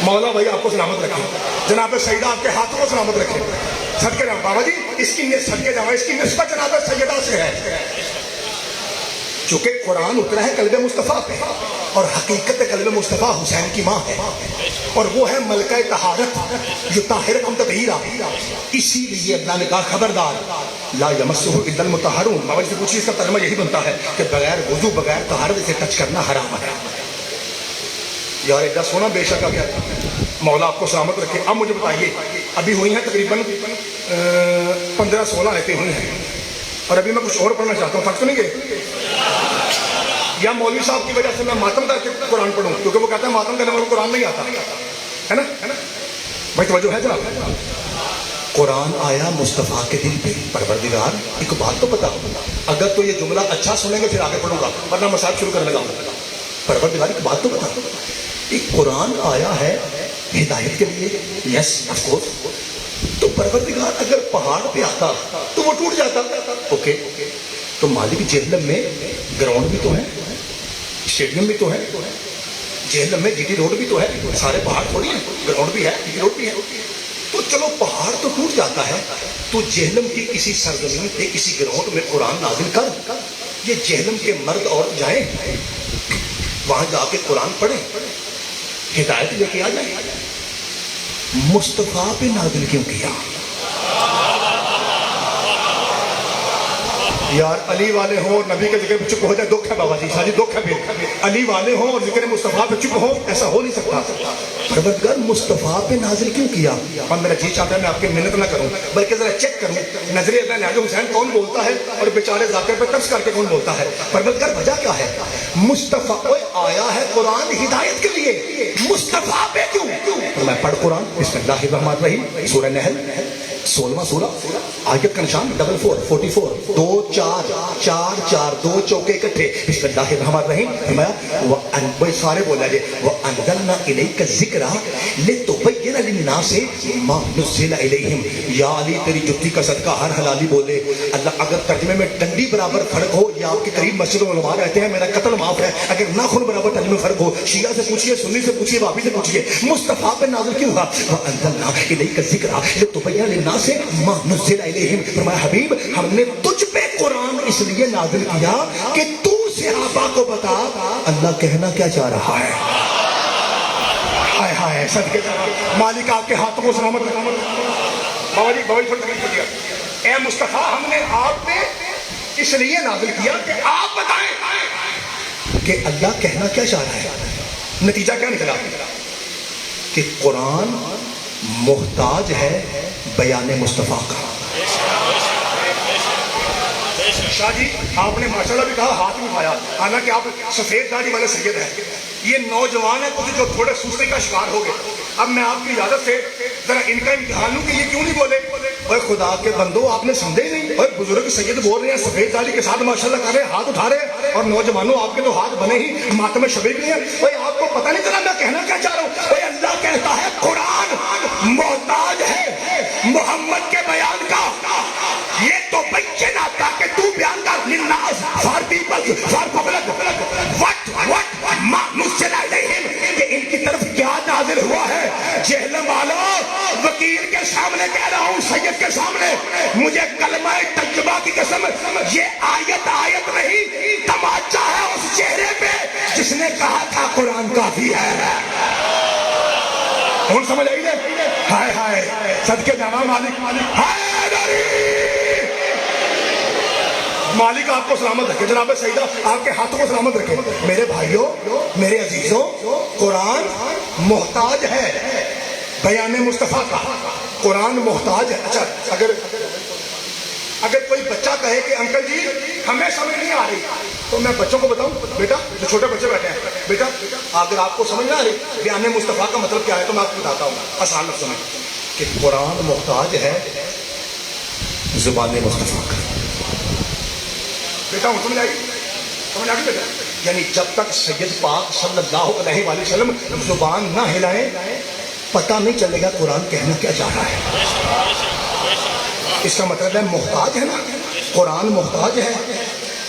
مولا بھائی آپ کو سلامت رکھے, جناب سیدہ آپ کے ہاتھوں کو سلامت رکھے. صدقے جاؤ بابا جی, اس کی صدقے جاؤ, اس کی نسبت جناب سیدہ سے ہے. چونکہ قرآن اترا ہے قلب مصطفیٰ پہ اور حقیقت قلب مصطفیٰ حسین کی ماں ہے اور وہ ہے ملکہ طہارت یطہرکم تطہیرا. اسی لیے اللہ نے کہا خبردار لا یمسہ الا المطہرون. بابا جی سے پوچھیے اس کا ترجمہ یہی بنتا ہے کہ بغیر وضو بغیر طہارت اسے ٹچ کرنا حرام ہے. یار ایڈا سونا بے شک آ گیا. مولا آپ کو سلامت رکھے. اب مجھے بتائیے ابھی ہوئی ہیں تقریباً 15-16 آیتیں ہوئی ہیں اور ابھی میں کچھ اور پڑھنا چاہتا ہوں. فرق تو نہیں گئے یا مولوی صاحب کی وجہ سے میں ماتم کر کے قرآن پڑھوں کیونکہ وہ کہتا ہے ماتم کرنے والے قرآن نہیں آتا ہے نا بھائی. توجہ ہے جناب, قرآن آیا مصطفیٰ کے دل پہ. پروردگار ایک بات تو بتا, اگر تو یہ جملہ اچھا سنیں گے پھر آگے پڑھوں گا ورنہ مسائل شروع کرنے لگا. پروردگار ایک بات تو بتا, ایک قرآن آیا ہے ہدایت کے لیے, یس آف کورس. تو پروردگار اگر پہاڑ پہ آتا تو وہ ٹوٹ جاتا. اوکے تو مالک جہنم میں گراؤنڈ بھی تو ہے, اسٹیڈیم بھی تو ہے, جہنم میں جی ٹی روڈ بھی تو ہے, سارے پہاڑ تھوڑی ہیں, گراؤنڈ بھی ہے, جی ٹی روڈ بھی ہے. تو چلو پہاڑ تو ٹوٹ جاتا ہے, تو جہنم کی کسی سرزمین پہ کسی گراؤنڈ میں قرآن نازل کر. یہ جہنم کے مرد عورت جائیں وہاں جا کے قرآن پڑھیں, ہدایت لے کے آ جائیں. مصطفیٰ پہ نازل کیوں کیا؟ یار علی والے ہوں اور نبی کے ذکر پہ چپ ہو جائے دکھ ہے بابا جی, شاہ جی دکھ ہے. پھر علی والے ہوں اور ذکر مصطفیٰ پہ چپ ہو, ایسا ہو نہیں سکتا. پروردگار مصطفیٰ پہ نازل کیوں کیا؟ اور میرا جی چاہتا ہے میں آپ کی محنت نہ کروں بلکہ ذرا چیک کروں نظر اللہ نیاز حسین کون بولتا ہے اور بیچارے ذاکر پہ ترس کر کے کون بولتا ہے. پروردگار وجہ کیا ہے؟ مصطفیٰ آیا ہے قرآن ہدایت کے لیے, مصطفیٰ پہ کیوں؟ میں پڑھ قرآن. بسم اللہ الرحمن الرحیم, سورہ نحل 16वां सूरा, आयत का निशान 44 2 4 4 4 2 चौके इकट्ठे। बिस्मिल्लाहिर्रहमानिर्रहीम। वो सारे बोला जे व अंज़लना इलैका ज़िक्रा लितुबय्यिना लिन्नासि मा नुज़्ज़िला इलैहिम। या अली तेरी जुत्ती का सदका हर हलाली बोले अल्लाह। अगर तर्जुमे में डंडी बराबर फर्क हो या आपके करीब मस्जिद उलमा रहते हैं मेरा कत्ल माफ है। अगर नाखून बराबर तर्जुमे में फर्क हो, शिया से पूछिए, सुन्नी से पूछिए, वाबी से पूछिए, मुस्तफा पे नाज़िल क्यों हुआ? व अंज़लना इलैका ज़िक्रा लितुबय्यिना लिन्नासि मा नुज़्ज़िला इलैहिम। फरमाया हबीब हमने तुझ पे कुरान इसलिए नाज़िल किया कि तू सहाबा को बता अल्लाह कहना क्या चाह रहा है। हाय हाय सदके मालिक आपके हाथों को सलामत रखे। बाबा जी थोड़ी तकलीफ होती है। ए मुस्तफा हमने आप पे इसलिए नाज़िल किया कि आप बताएं कि अल्लाह कहना क्या चाह रहा है। नतीजा क्या निकला कि कुरान मोहताज है बयान मुस्तफा का। शाह जी आपने माशाल्लाह भी कहा, हाथ भी उठाया, हालांकि आप सफेद दाढ़ी वाले सैयद हैं। ये नौजवान है कुछ जो थोड़े सुस्ती का शिकार हो गए। अब मैं आपकी इजाजत से जरा इनका इम्तिहान लूं कि ये क्यों नहीं बोले। और खुदा के बंदो आपने समझे ही नहीं। और बुजुर्ग सैयद बोल रहे हैं सफेद दाढ़ी के साथ माशाल्लाह कर रहे हैं, हाथ उठा रहे हैं। और नौजवानों आपके तो हाथ बने ही मातम शबीक नहीं है। भाई आपको पता नहीं चला मैं कहना क्या चाह रहा हूँ। भाई अल्लाह कहता है कुरान मोहताज है मोहम्मद के बयान का। ये तो बच्चे ना ताकि तू बयान कर लिन्नास for people for public what मा नुज़्ज़िला इलैहिम कि इनकी तरफ क्या नाज़िल हुआ है। जहलम वालों वकील के सामने कह रहा हूँ, सैयद के सामने, मुझे कलमा तज्जुबा की कसम ये आयत नहीं तमाचा है उस चेहरे पे जिसने कहा था कुरान काफी है। कौन समझ आई ले? हाय हाय सदके जावा मालिक हाय मालिक आपको सलामत रखे। जनाब सईदा आपके हाथों को सलामत रखे। मेरे भाइयों मेरे अजीजों कुरान मोहताज है बयान मुस्तफा का। कुरान मोहताज है। अच्छा अगर कोई बच्चा कहे कि अंकल जी हमें समझ नहीं आ रही तो मैं बच्चों को बताऊं, बेटा जो छोटे बच्चे बैठे हैं, बेटा अगर आपको समझ ना आ रही बयान मुस्तफा का मतलब क्या है तो मैं आपको बताता हूँ आसान लफ्ज़ों में कि कुरान मोहताज है जुबान मुस्तफा का। बेटा समझ आ गई बेटा। यानी जब तक सैयद पाक सल्लल्लाहु अलैहि वसल्लम जुबान ना हिलाएं पता नहीं चलेगा कुरान कहना क्या चाह रहा है। इसका मतलब है मोहताज है ना, कुरान मोहताज है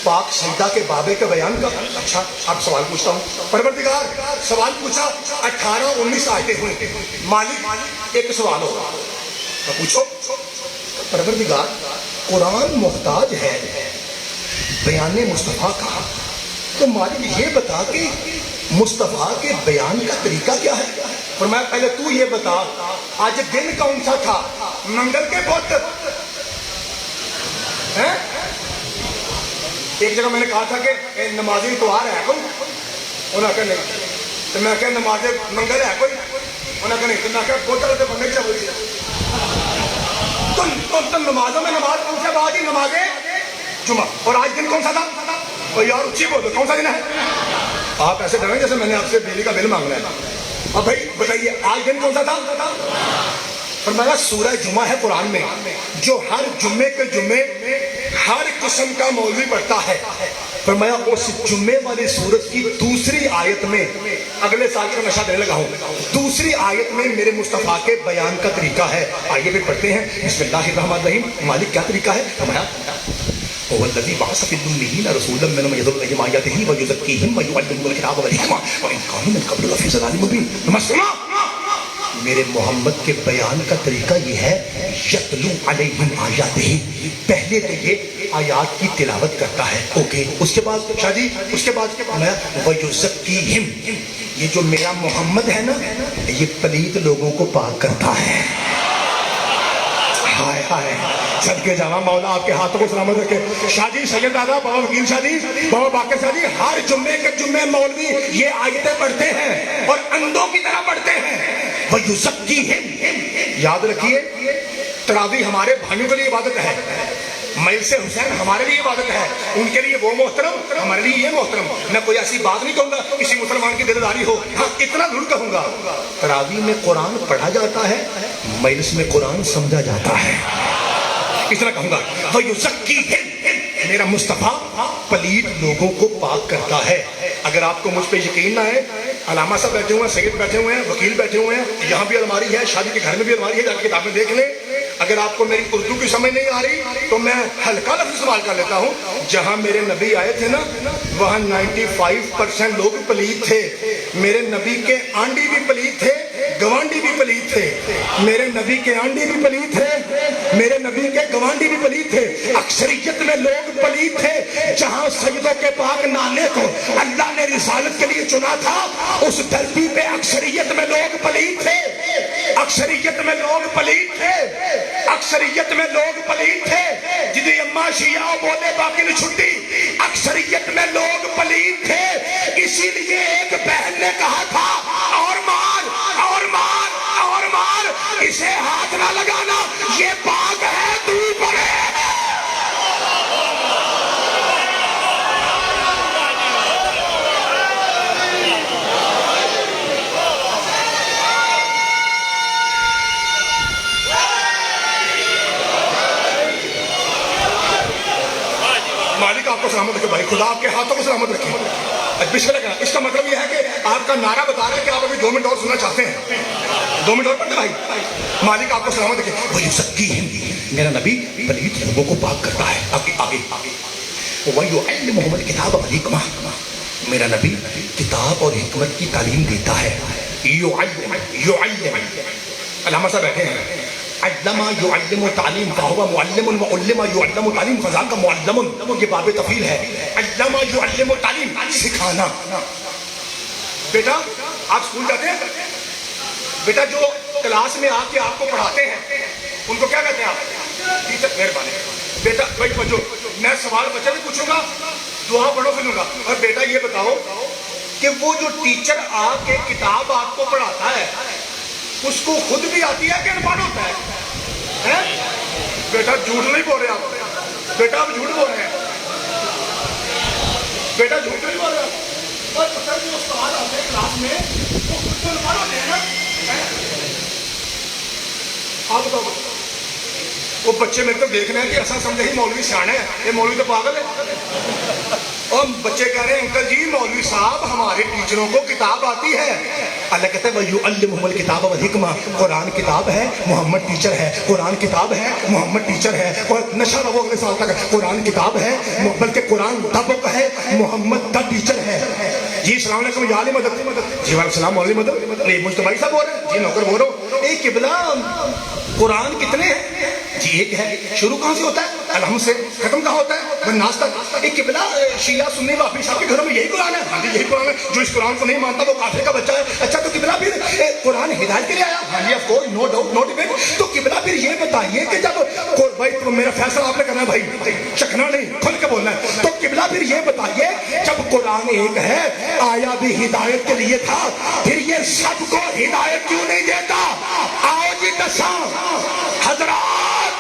पाक सईदा के बाबे के बयान का। अच्छा अब सवाल पूछता हूँ। परवरदिगार सवाल पूछा 18-19 आयतें हुई। मालिक एक सवाल होगा तो पूछो। परवरदिगार कुरान मोहताज है बयान मुस्तफा का, तो मालिक ये बता कि मुस्तफा के बयान का तरीका क्या है। और मैं पहले तू ये बता आज दिन कौन सा था? मंगल के बुत हैं। एक जगह मैंने कहा था कि नमाजी इतवार है कोई, उन्हें कहा नहीं। तो मैं क्या नमाज मंगल है कोई, उन्हें कहा नहीं। तो मैं क्या बोतल से बनने चाहिए तो नमाजों में नमाज कौन सा? आज ही नमाजे जुमा। और आज दिन कौन सा था? और यार उच्ची बोलो कौन सा दिन है? आप ऐसे डरें जैसे मैंने आपसे बिजली का बिल मांगना है। अब भाई बताइए आज दिन कौन सा था? फरमाया सूरह जुमा है कुरान में जो हर जुम्मे के जुम्मे हर किस्म का मौलवी पढ़ता है। फरमाया उस जुम्मे वाली सूरत की दूसरी आयत में, अगले साल का नशा देने लगा हूँ, दूसरी आयत में मेरे मुस्तफा के बयान का तरीका है। आइए फिर पढ़ते हैं। बिस्मिल्लाहिर्रहमानिर्रहीम। मालिक क्या तरीका है? फरमाया वल्लज़ी बअस फ़िल उम्मिय्यीन रसूलन मिनहुम यतलू अलैहिम आयातिही व युज़क्कीहिम व युअल्लिमुहुमुल किताब वल हिकमा व इन कानू मिन क़ब्लु लफ़ी ज़लालिम मुबीन। सुनो मेरे मोहम्मद के बयान का तरीका ये है यतलू अलैहिम आयातिही। पहले तो ये आयात की तिलावत करता है, ओके। उसके बाद शाह जी उसके बाद व युज़क्कीहिम, ये जो मेरा मोहम्मद है ना ये पलीत लोगों को पाक करता है। हाय हाय सदके जावा मौला आपके हाथों को सलामत रखे। शाह जी सैयद दादा बाबा वकील शाह जी बाबा बाकर शाह जी हर जुम्मे के जुम्मे मौलवी ये आयतें पढ़ते हैं और अंधों की तरह पढ़ते हैं। वो युज़क्कीहिम। याद रखिए तरावी हमारे भाइयों के लिए इबादत है, मैल से हुसैन हमारे लिए इबादत है, उनके लिए वो मोहतरम, हमारे लिए ये मोहतरम। मैं कोई ऐसी बात नहीं कहूंगा किसी मुसलमान की दिलदारी हो, हाँ इतना जरूर कहूंगा, तरावी में कुरान पढ़ा जाता है, मजलिस में कुरान समझा जाता है, इतना कहूंगा। वो युज़क्कीहिम, मेरा मुस्तफा पलीद लोगों को पाक करता है। अगर आपको मुझ पे यकीन ना है, अलामा साहब बैठे हुए हैं, सैयद बैठे हुए हैं, वकील बैठे हुए हैं, यहाँ भी अलमारी है, शादी के घर में भी अलमारी है, जाकर किताबें देख लें। अगर आपको मेरी उर्दू की समझ नहीं आ रही तो मैं हल्का लफ्ज इस्तेमाल कर लेता हूँ। जहाँ मेरे नबी आए थे ना, वहाँ 95% लोग पलीद थे। मेरे नबी के आंडी भी पलीद थे, गवांडी भी पलीद थे। मेरे नबी के आंडी भी पलीद थे, मेरे नबी के गवांडी भी पलीद थे। अक्सरियत में लोग पलीद थे। जहाँ सैयदों के पाक नाने को अल्लाह ने रिसालत के लिए चुना था, उस धरती पे अक्सरियत में लोग पलीद थे, अक्सरियत में लोग पलीद थे, अक्सरियत में लोग पलीद थे। जिदी अम्मा शिया बोले बाकी ने छुट्टी, अक्सरियत में लोग पलीद थे। इसीलिए एक बहन ने कहा था, और मार और मार और मार, इसे हाथ ना लगाना, ये पाक है, तू पड़े। मालिक आपको सलामत रखे भाई, खुदा आपके हाथों को सलामत रखे। बिस्मिल्लाह कहना, इसका मतलब यह है कि आपका नारा बता रहे हैं कि आप अभी 2 मिनट और सुनना चाहते हैं। 2 मिनट और पढ़ते भाई। मालिक आपको सलामत रखे। वो युज़क्कीहिम, मेरा नबी पलीद लोगों को पाक करता है। आगे आगे आगे, वयुअल्लिमुहुमुल किताब वल हिकमा, मेरा नबी किताब और हिकमत की तालीम देता है। युअल्लिम, अल्लामा साहब बैठे हैं, अल्लमा युअल्लिमु तालीम फहुवा मुअल्लिमुन व उल्लिमा युअल्लिमु तालीम फज़ाका मुअल्लमुन, ये बाब तफील है। अल्लमा युअल्लिमु तालीम, सिखाना। बेटा आप स्कूल जाते हैं, बेटा जो क्लास में आके आपको पढ़ाते हैं उनको क्या कहते हैं आप? टीचर। मेहरबानी बेटा, भाई बच्चों मैं सवाल बच्चे से पूछूंगा, दुआ पढ़ो फिर लूंगा। और बेटा ये बताओ कि वो जो टीचर आके किताब आपको पढ़ाता है उसको खुद भी आती है कि अनपढ़ होता है? बेटा झूठ नहीं बोल रहे आप, बेटा आप झूठ बोल रहे हैं, बेटा झूठ नहीं बोल रहे आप। और पता नहीं उस्ताद आते हैं क्लास में, वो खुद तो अनपढ़ होते हैं ना। आप बताओ, वो बच्चे मेरे को देख रहे हैं कि ऐसा समझे ही मौलवी सियाने है, ये मौलवी तो पागल है। और बच्चे कह रहे हैं अंकल जी मौलवी साहब हमारे टीचरों को किताब आती है। अल्लाह कहता है वयुअल्लिमुहुमुल किताब वल हिकमा, कुरान किताब है, मोहम्मद टीचर है। कुरान किताब है, मोहम्मद टीचर है। और नशा रहो अगले साल तक, कुरान किताब है, बल्कि कुरान तबक है, मोहम्मद द टीचर है। जी अस्सलाम वालेकुम या अली मदद। जी वालेकुम सलाम मौलवी मदद। नहीं मुस्तफा साहब बोल रहे हैं? जी नौकर बोल रहा हूँ। एक किबला कुरान कितने हैं? जी एक है। शुरू कहाँ से होता है? अलहम से। खत्म कहाँ होता है? वन्नास तक। एक किबला शिया सुन्नी वापी साहब के घरों में यही कुरान है? हाँ जी यही कुरान है। जो इस कुरान को नहीं मानता वो काफिर का बच्चा है। अच्छा तो किबला फिर कुरान हिदायत के लिए आया? हाँ जी of course, no doubt, no debate. तो किबला फिर ये बताइए कि जब भाई तो मेरा फैसला आपने करना है भाई, चखना नहीं, खुल के बोलना है। तो किबला फिर ये बताइए जब कुरान एक है, आया भी हिदायत के लिए था, फिर ये सबको हिदायत क्यों नहीं देता? आओ जी दसा हजरात,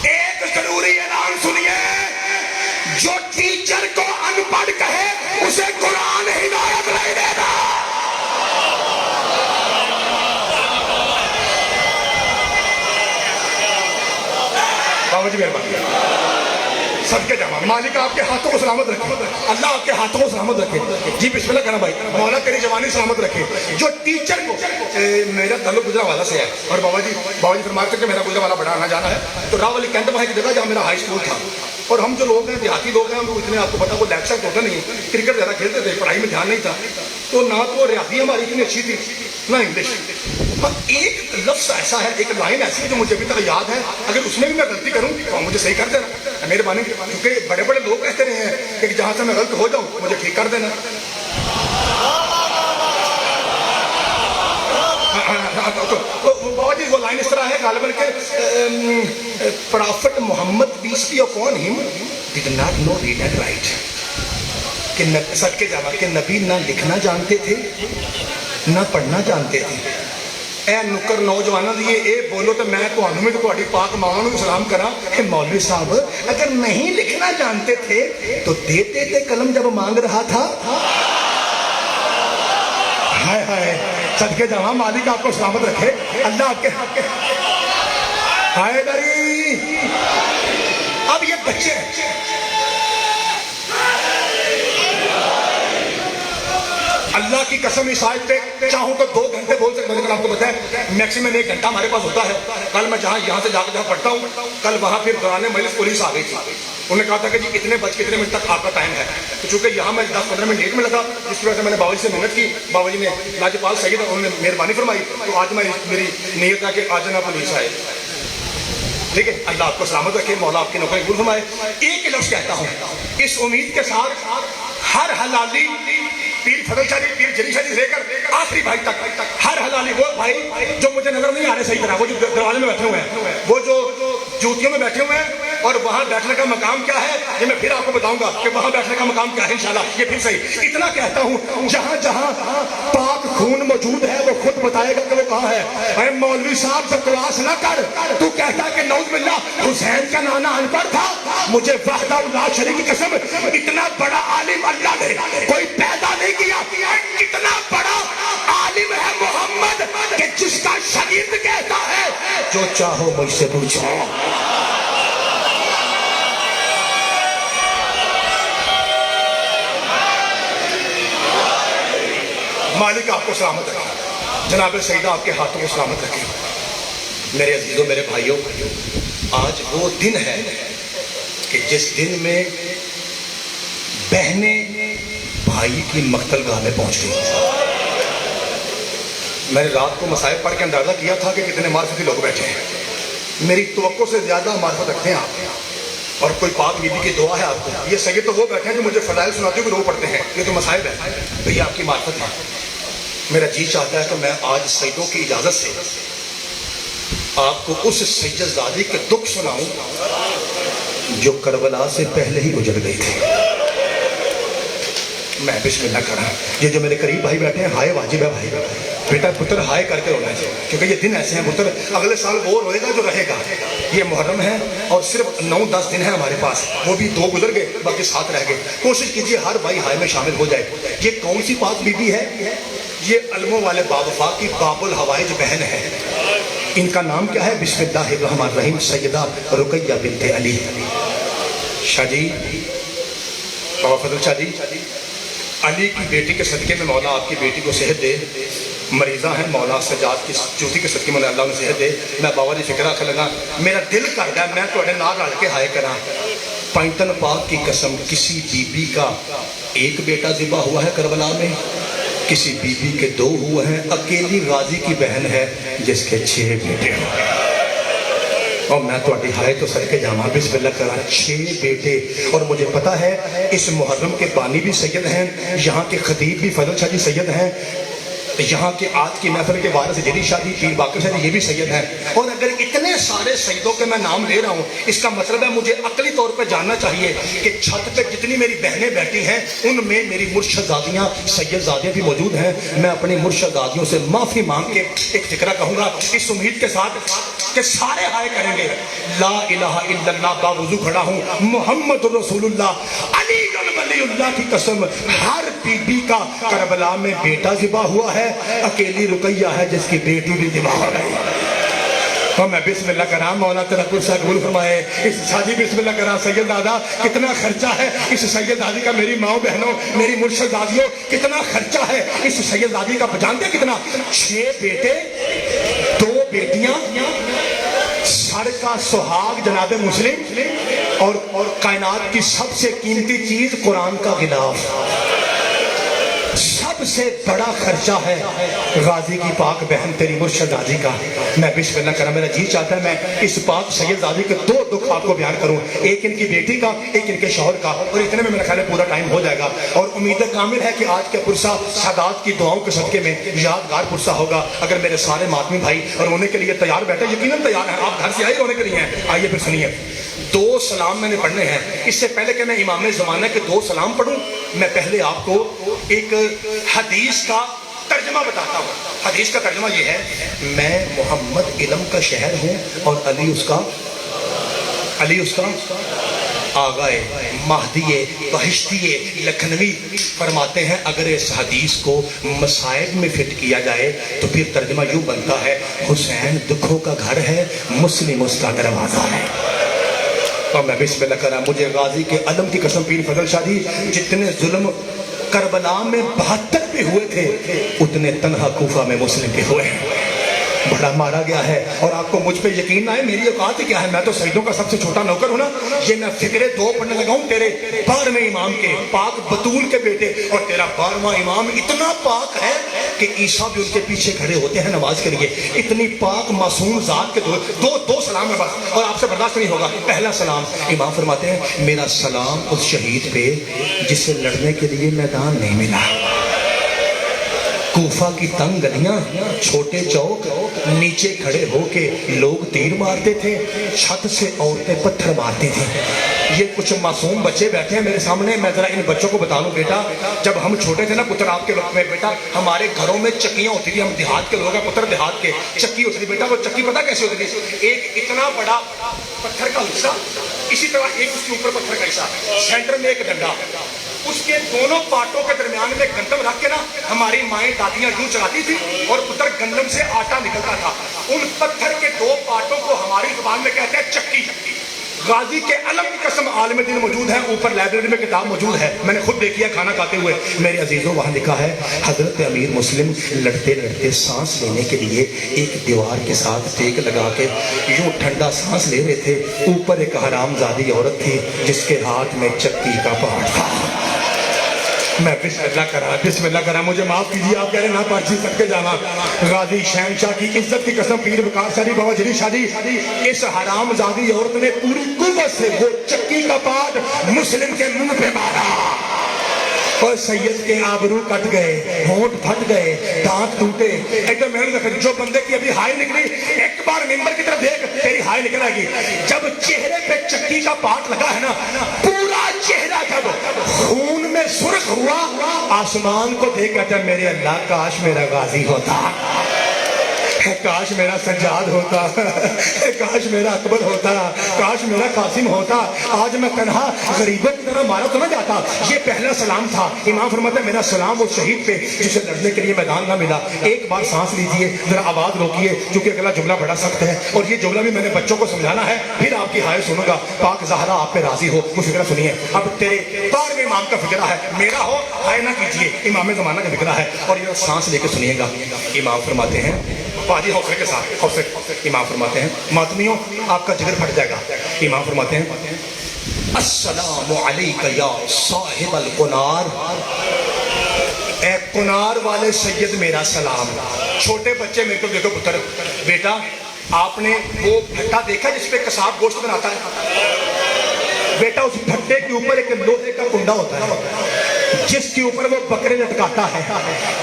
एक जरूरी ऐलान सुनिए, जो टीचर को अनपढ़ कहे उसे कुरान हिदायत नहीं देता। बाबा जी मेहरबानी, सबके जमा। मालिक आपके हाथों को सलामत रखे, अल्लाह आपके हाथों को सलामत रखे। जी बिस्मिल्लाह कहना भाई, मौला तेरी जवानी सलामत रखे। जो टीचर को, मेरा ताल्लुक गुजरांवाला से है और बाबा जी फरमाते थे मेरा गुजरांवाला बड़ा आना जाना है। तो रावली कैंट वहाँ की जगह जहाँ मेरा हाई स्कूल था। और हम जो लोग हैं देहाती लोग हैं, उनको इतने आपको पता वो लेक्चर होता नहीं, क्रिकेट ज़्यादा खेलते थे, पढ़ाई में ध्यान नहीं था। तो ना तो रियादी हमारी इतनी अच्छी थी ना इंग्लिश। पर एक लफ्ज़ ऐसा है, एक लाइन ऐसी है जो मुझे अभी तक याद है, अगर उसमें भी मैं गलती करूँ तो मुझे सही कर देना मेहरबानी, क्योंकि बड़े बड़े लोग कहते रहे हैं कि जहाँ से मैं गलत हो जाऊँ मुझे ठीक कर देना। तो बाबा जी वो लाइन इस तरह है गालिबन के prophet Muhammad peace be upon him did not know read and write, कि सदके जावा के नबी ना लिखना जानते थे ना पढ़ना जानते थे। اے نکر نوجوانوں دی اے بولو تو میں تہانوں بھی تہاڈی پاک ماں نوں سلام کراں کہ مولوی صاحب اگر نہیں لکھنا جانتے تھے تو دیتے تھے قلم جب مانگ رہا تھا. ہائے ہائے صدقے جاواں مالک آپ کو سلامت رکھے. اللہ آپ کے ہائے دری. اب یہ بچے اللہ کی قسم اس آیت پہ چاہوں تو 2 گھنٹے بول سکتے ہیں. آپ کو پتا ہے میکسیمم 1 گھنٹہ ہمارے پاس ہوتا ہے. کل میں یہاں سے جا کے جہاں پڑھتا ہوں, کل وہاں پھر دوران مجلس پولیس آ گئی تھی. انہوں نے کہا تھا کہ جی اتنے بج کے اتنے منٹ تک آپ کا ٹائم ہے. تو چونکہ یہاں میں 10-15 منٹ لیٹ میں لگا, جس کی وجہ سے میں نے بابا جی سے محنت کی. بابا جی نے لاجپال سید انہوں نے مہربانی فرمائی. تو آج میری نیت ہے کہ آج نہ پولیس آئے. ٹھیک ہے, اللہ آپ کو سلامت رکھے, مولا آپ کی نوکری قبول فرمائے. ایک ہی لفظ کہتا ہوں اس امید کے ساتھ, ہر حلالی پیر فضل شاہ جی, پیر جلی شاہ جی سے لے کر آخری بھائی تک, ہر حلالی وہ بھائی جو مجھے نظر نہیں آ رہے صحیح طرح, وہ جو دروازے میں بیٹھے ہوئے ہیں, وہ جو جوتیوں میں بیٹھے ہوئے ہیں, اور وہاں بیٹھنے کا مقام کیا ہے یہ میں پھر آپ کو بتاؤں گا کہ وہاں بیٹھنے کا مقام کیا ہے انشاءاللہ. یہ پھر صحیح اتنا کہتا ہوں, جہاں جہاں پاک خون موجود ہے وہ خود بتائے گا کہ وہ کہاں ہے. اے مولوی صاحب بکواس نہ کر. تو کہتا ہے کہ نعوذ باللہ حسین کا نانا ان پڑھ تھا. مجھے وحدہ اللہ شریک کی قسم اتنا بڑا عالم اللہ نے کوئی پیدا نہیں کیا. کتنا بڑا عالم ہے محمد کہ جس کا شاگرد کہتا ہے جو چاہو مجھ سے پوچھو. مالک آپ کو سلامت رکھے, جناب سیدہ آپ کے ہاتھوں کو سلامت رکھے. میرے عزیزوں, میرے بھائیوں, آج وہ دن ہے کہ جس دن میں بہنیں بھائی کی مقتل گاہ میں پہنچ گئی. میں نے رات کو مسائل پڑھ کے اندازہ کیا تھا کہ کتنے معرفتی لوگ بیٹھے ہیں. میری توقع سے زیادہ معرفت رکھتے ہیں آپ, اور کوئی پاک بی بی کی دعا ہے آپ کو. یہ سید تو وہ بیٹھے ہیں جو مجھے فضائل سناتے ہوئے رو پڑھتے ہیں, یہ تو مسائب ہے بھئی آپ کی معرفت ہے. میرا جی چاہتا ہے کہ میں آج سیدوں کی اجازت سے آپ کو اس سید زادی کے دکھ سناؤں جو کربلا سے پہلے ہی گزر گئی تھی. میں بسم اللہ کر رہا ہوں. یہ جو میرے قریب بھائی بیٹھے ہیں, ہائے واجب ہے بھائی, بیٹا پتر ہائے کر کے رونا چاہیے, کیونکہ یہ دن ایسے ہیں پتر اگلے سال وہ روئے گا جو رہے گا. یہ محرم ہے اور صرف 9-10 دن ہے ہمارے پاس, وہ بھی 2 گزر گئے, باقی 7 رہ گئے. کوشش کیجئے ہر بھائی ہائے میں شامل ہو جائے. یہ کون سی پاک بی بی ہے؟ یہ علموں والے بابفا کی باب الحوائج بہن ہے. ان کا نام کیا ہے؟ بسم اللہ الرحمن الرحیم, سیدہ رقیہ بنت علی. شاہ جی, بابا فضل شاہ جی, علی کی بیٹی کے صدقے میں مولا آپ کی بیٹی کو صحت دے. مریضہ ہیں, مولا سجاد کی جوتی کے صدقے میں اللہ نے صحت دے. میں بابا جی فکر رکھ لگا, میرا دل کرتا ہے میں تھوڑے نال رل کے ہائے کراں. پینتن پاک کی قسم, کسی بی بی کا 1 بیٹا ذبح ہوا ہے کربلا میں, کسی بی بی کے 2 ہوئے ہیں. اکیلی غازی کی بہن ہے جس کے 6 بیٹے ہوئے. اور میں تو ہائے تو سر کے جامع بسم اللہ کرا 6 بیٹے. اور مجھے پتا ہے اس محرم کے بانی بھی سید ہیں, یہاں کے خطیب بھی فضل شاہ جی سید ہیں, یہاں کے آج کی محفل کے وارث جلی شاہ جی, پیر باقر شاہ جی, یہ بھی سید ہیں. اور اگر اتنے سارے سیدوں کے میں نام لے رہا ہوں, اس کا مطلب ہے مجھے عقلی طور پہ جاننا چاہیے کہ چھت پہ جتنی میری بہنیں بیٹھی ہیں ان میں میری مرشد زادیاں سید زادیاں بھی موجود ہیں. میں اپنی مرشد زادیوں سے معافی مانگ کے ایک فکرہ کہوں گا اس امید کے ساتھ کہ سارے ہائے کریں گے لا الہ الا اللہ. باوضو کھڑا ہوں, محمد رسول اللہ, علی ولی اللہ کی قسم, ہر بی بی کا کربلا میں بیٹا ذبح ہوا ہے, اکیلی رقیہ ہے جس کی بیٹی بھی ذبح ہو گئی. اور میں بسم اللہ کرام, مولا تیرا قرصہ قبول فرمائے. اس شادی بسم اللہ کرام, سید دادا کتنا خرچہ ہے اس سید دادی کا, میری ماں بہنوں, میری مرشد دادیوں, کتنا خرچہ ہے اس سید دادی کا. جانتے کتنا؟ 6 بیٹے, 2 بیٹیاں, سر کا سہاگ جناب مسلم, اور کائنات کی سب سے قیمتی چیز قرآن کا غلاف. سب سے بڑا خرچہ ہے غازی کی پاک بہن تیری مرشد دادی کا. میں بسم اللہ کرا, میرا جی چاہتا ہے میں اس پاک سید دادی کے 2 دکھ آپ کو بیان کروں, ایک ان کی بیٹی کا, ایک ان کے شوہر کا. اور اتنے میں میرا خیال ہے پورا ٹائم ہو جائے گا. اور امید کامل ہے کہ آج کا پرسہ سادات کی دعاؤں کے صدقے میں یادگار پرسہ ہوگا. اگر میرے سارے ماتمی بھائی رونے کے لیے تیار بیٹھے, یقیناً تیار ہیں, آپ گھر سے آئے رونے کے لیے ہیں. آئیے پھر سنیے, 2 سلام میں نے پڑھنے ہیں. اس سے پہلے کہ میں امام زمانہ کے 2 سلام پڑھوں, میں پہلے آپ کو ایک حدیث کا ترجمہ بتاتا ہوں. حدیث کا ترجمہ یہ ہے, میں محمد علم کا شہر ہوں اور علی اس کا آغائے مہدی بہشتی لکھنوی. فرماتے ہیں اگر اس حدیث کو مصائب میں فٹ کیا جائے تو پھر ترجمہ یوں بنتا ہے, حسین دکھوں کا گھر ہے, مسلم اس کا دروازہ ہے. اور میں بسم اللہ کرا, مجھے غازی کے علم کی قسم پیر فضل شاہ جی, جتنے ظلم کربلا میں 72 پہ ہوئے تھے اتنے تنہا کوفہ میں مسلم کے ہوئے ہیں. بڑا مارا گیا ہے. اور آپ کو مجھ پہ یقین نہ ہے, میری اوقات کیا ہے, میں تو سیدوں کا سب سے چھوٹا نوکر ہوں نا. یہ میں فکرے 2 پڑھنے لگا ہوں تیرے 12ویں امام کے, پاک بطول کے بیٹے. اور تیرا 12واں امام اتنا پاک ہے کہ عیسیٰ بھی ان کے پیچھے کھڑے ہوتے ہیں نماز کے لیے. اتنی پاک معصوم ذات کے دو سلام ہے بس, اور آپ سے برداشت نہیں ہوگا. پہلا سلام, امام فرماتے ہیں میرا سلام اس شہید پہ جسے لڑنے کے لیے میدان نہیں ملا. کوفہ کی تنگ گلیاں, چھوٹے چوک, نیچے کھڑے ہو کے لوگ تیر مارتے تھے, چھت سے عورتیں پتھر مارتی تھیں. یہ کچھ معصوم بچے بیٹھے ہیں میرے سامنے. میں ذرا ان بچوں کو بتا دوں, بیٹا جب ہم چھوٹے تھے نا پتر, آپ کے وقت میں بیٹا ہمارے گھروں میں چکیاں ہوتی تھی. ہم دیہات کے لوگ ہیں, پتر دیہات کے, چکی ہوتی تھی بیٹا. وہ چکی پتہ کیسے ہوتی تھی, ایک اتنا بڑا پتھر کا حصہ, اسی طرح ایک اس کے اوپر پتھر کا حصہ, سینٹر میں ایک ڈنڈا, اس کے دونوں پارٹوں کے درمیان میں گندم رکھ کے نا ہماری مائیں دادیاں یوں چلاتی تھی اور ادھر گندم سے آٹا نکلتا تھا. ان پتھر کے 2 پارٹوں کو ہماری زبان میں کہتے ہیں چکی. غازی کے علم کی قسم عالم دین موجود ہے, اوپر لائبریری میں کتاب موجود ہے, میں نے خود دیکھی ہے کھانا کھاتے ہوئے. میرے عزیزوں وہاں لکھا ہے حضرت امیر مسلم لڑتے لڑتے سانس لینے کے لیے ایک دیوار کے ساتھ ٹیک لگا کے یوں ٹھنڈا سانس لے رہے تھے. اوپر ایک حرام زادی عورت تھی جس کے ہاتھ میں چکی کا پاٹ تھا. میں بسم اللہ کرا, مجھے معاف کیجیے, آپ کہہ رہے نا پرچی کٹ کے جانا. غازی شہنشاہ کی عزت کی قسم پیر وقار شاہ جی, بابا جری شاہ جی, اس حرام زادی عورت نے پوری قوت سے وہ چکی کا پاٹ مسلم کے منہ پہ مارا اور سید کے آبرو کٹ گئے, ہونٹ پھٹ گئے, دانت ٹوٹے. ایک دم محنت کر, جو بندے کی ابھی ہائی نکلی ایک بار ممبر کی طرف دیکھ, تیری ہائی نکل آئے گی. جب چہرے پہ چکی کا پاٹ لگا ہے نا, پورا چہرہ جب خون میں سرخ ہوا, آسمان کو دیکھ کہتا ہے میرے اللہ کاش میرا غازی ہوتا, کاش میرا سجاد ہوتا, کاش میرا اکبر ہوتا, کاش میرا قاسم ہوتا. آج میں تنہا غریبوں کی طرح مارا تو نہ جاتا. یہ پہلا سلام تھا. امام فرماتا ہے میرا سلام اس شہید پہ جسے لڑنے کے لیے میدان نہ ملا. ایک بار سانس لیجئے, ذرا آواز روکیے, کیونکہ اگلا جملہ بڑا سخت ہے اور یہ جملہ بھی میں نے بچوں کو سمجھانا ہے. پھر آپ کی ہائے سنوں گا. پاک زہرا آپ پہ راضی ہو, وہ فکرہ سنیے. اب تیرے 12ویں امام کا فکرہ ہے, میرا ہو ہائے نہ کیجیے, امام زمانہ کا فکرہ ہے. اور یہ سانس لے کے سنیے گا. امام فرماتے ہیں باجی حوصلے کے ساتھ, حوصلے. امام فرماتے ہیں ماتمیوں آپ کا جگر پھٹ جائے گا. امام فرماتے ہیں السلام علیکہ یا صاحب القنار, اے قنار والے سید میرا سلام. چھوٹے بچے میرے کو دیکھو پتر, بیٹا آپ نے وہ بھٹا دیکھا جس پہ کساب گوشت بناتا ہے؟ بیٹا اس بھٹے کے اوپر ایک لوہے کا کنڈا ہوتا ہے جس کے اوپر وہ بکرے لٹکاتا ہے.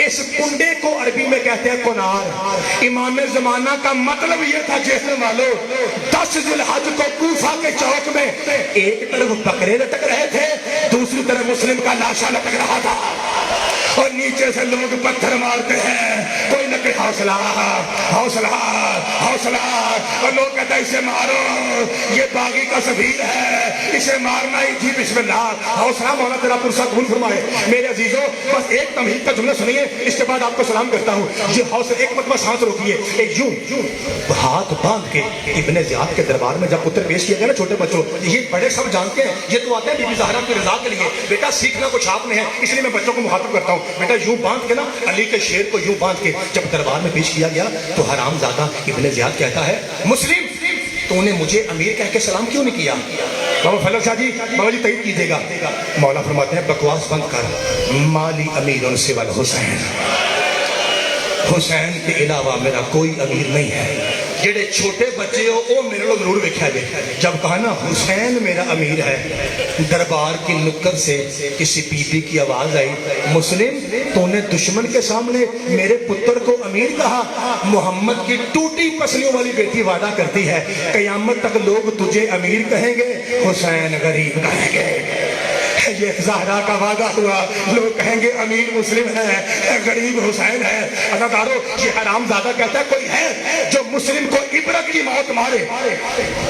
اس کنڈے کو عربی میں کہتے ہیں کنار. امام زمانہ کا مطلب یہ تھا جہنم والوں, 10 ذی الحج کو کوفہ کے چوک میں ایک طرف بکرے لٹک رہے تھے, دوسری طرف مسلم کا لاشا لٹک رہا تھا اور نیچے سے لوگ پتھر مارتے ہیں. کوئی نہ کہ حوصلہ حوصلہ حوصلہ, اور لوگ کہتے ہیں اسے مارو, یہ باغی کا سفیر ہے, اسے مارنا ہی تھی. بسم اللہ, حوصلہ مولا تیرا پرسہ قبول فرمائے. میرے عزیزوں بس ایک تمہید کا جملہ سنیے, اس کے بعد آپ کو سلام کرتا ہوں. یہ حوصلہ ایک مرتبہ سانس روکیے. یوں ہاتھ باندھ کے ابن زیاد کے دربار میں جب پتر پیش کیا گیا نا چھوٹے بچوں, یہ بڑے سب جانتے ہیں, یہ تو آتے ہیں بی بی زہرا کی رضا کے لیے. بیٹا سیکھنا کچھ آپ نے ہے, اس لیے میں بچوں کو مخاطب کرتا ہوں. بیٹا یوں باندھ کے نا, علی کے شیر کو یوں باندھ کے جب دربار میں پیش کیا گیا تو حرام زادہ ابن زیاد کہتا ہے مسلم تو نے مجھے امیر کہہ کے سلام کیوں نہیں کیا؟ بابا فضل شاہ جی, بابا جی تائید کیجیے گا. مولا فرماتے ہیں بکواس بند کر, مالی امیر سوى الحسین, حسین کے علاوہ میرا کوئی امیر نہیں ہے. جڑے چھوٹے بچے ہو وہ میرے لوگ ضرور دیکھا جائے. جب کہا نا حسین میرا امیر ہے, دربار کی نکر سے کسی بی بی کی آواز آئی, مسلم تو نے دشمن کے سامنے میرے پتر کو امیر کہا. محمد کی ٹوٹی پسلیوں والی بیٹی وعدہ کرتی ہے قیامت تک لوگ تجھے امیر کہیں گے, حسین غریب کہیں گے. ये ज़हरा का वादा हुआ, लोग कहेंगे अमीर मुस्लिम है, गरीब हुसैन है। अदाकारों, ये हरामजादा कहता है कोई है जो मुस्लिम को इबरत की मौत मारे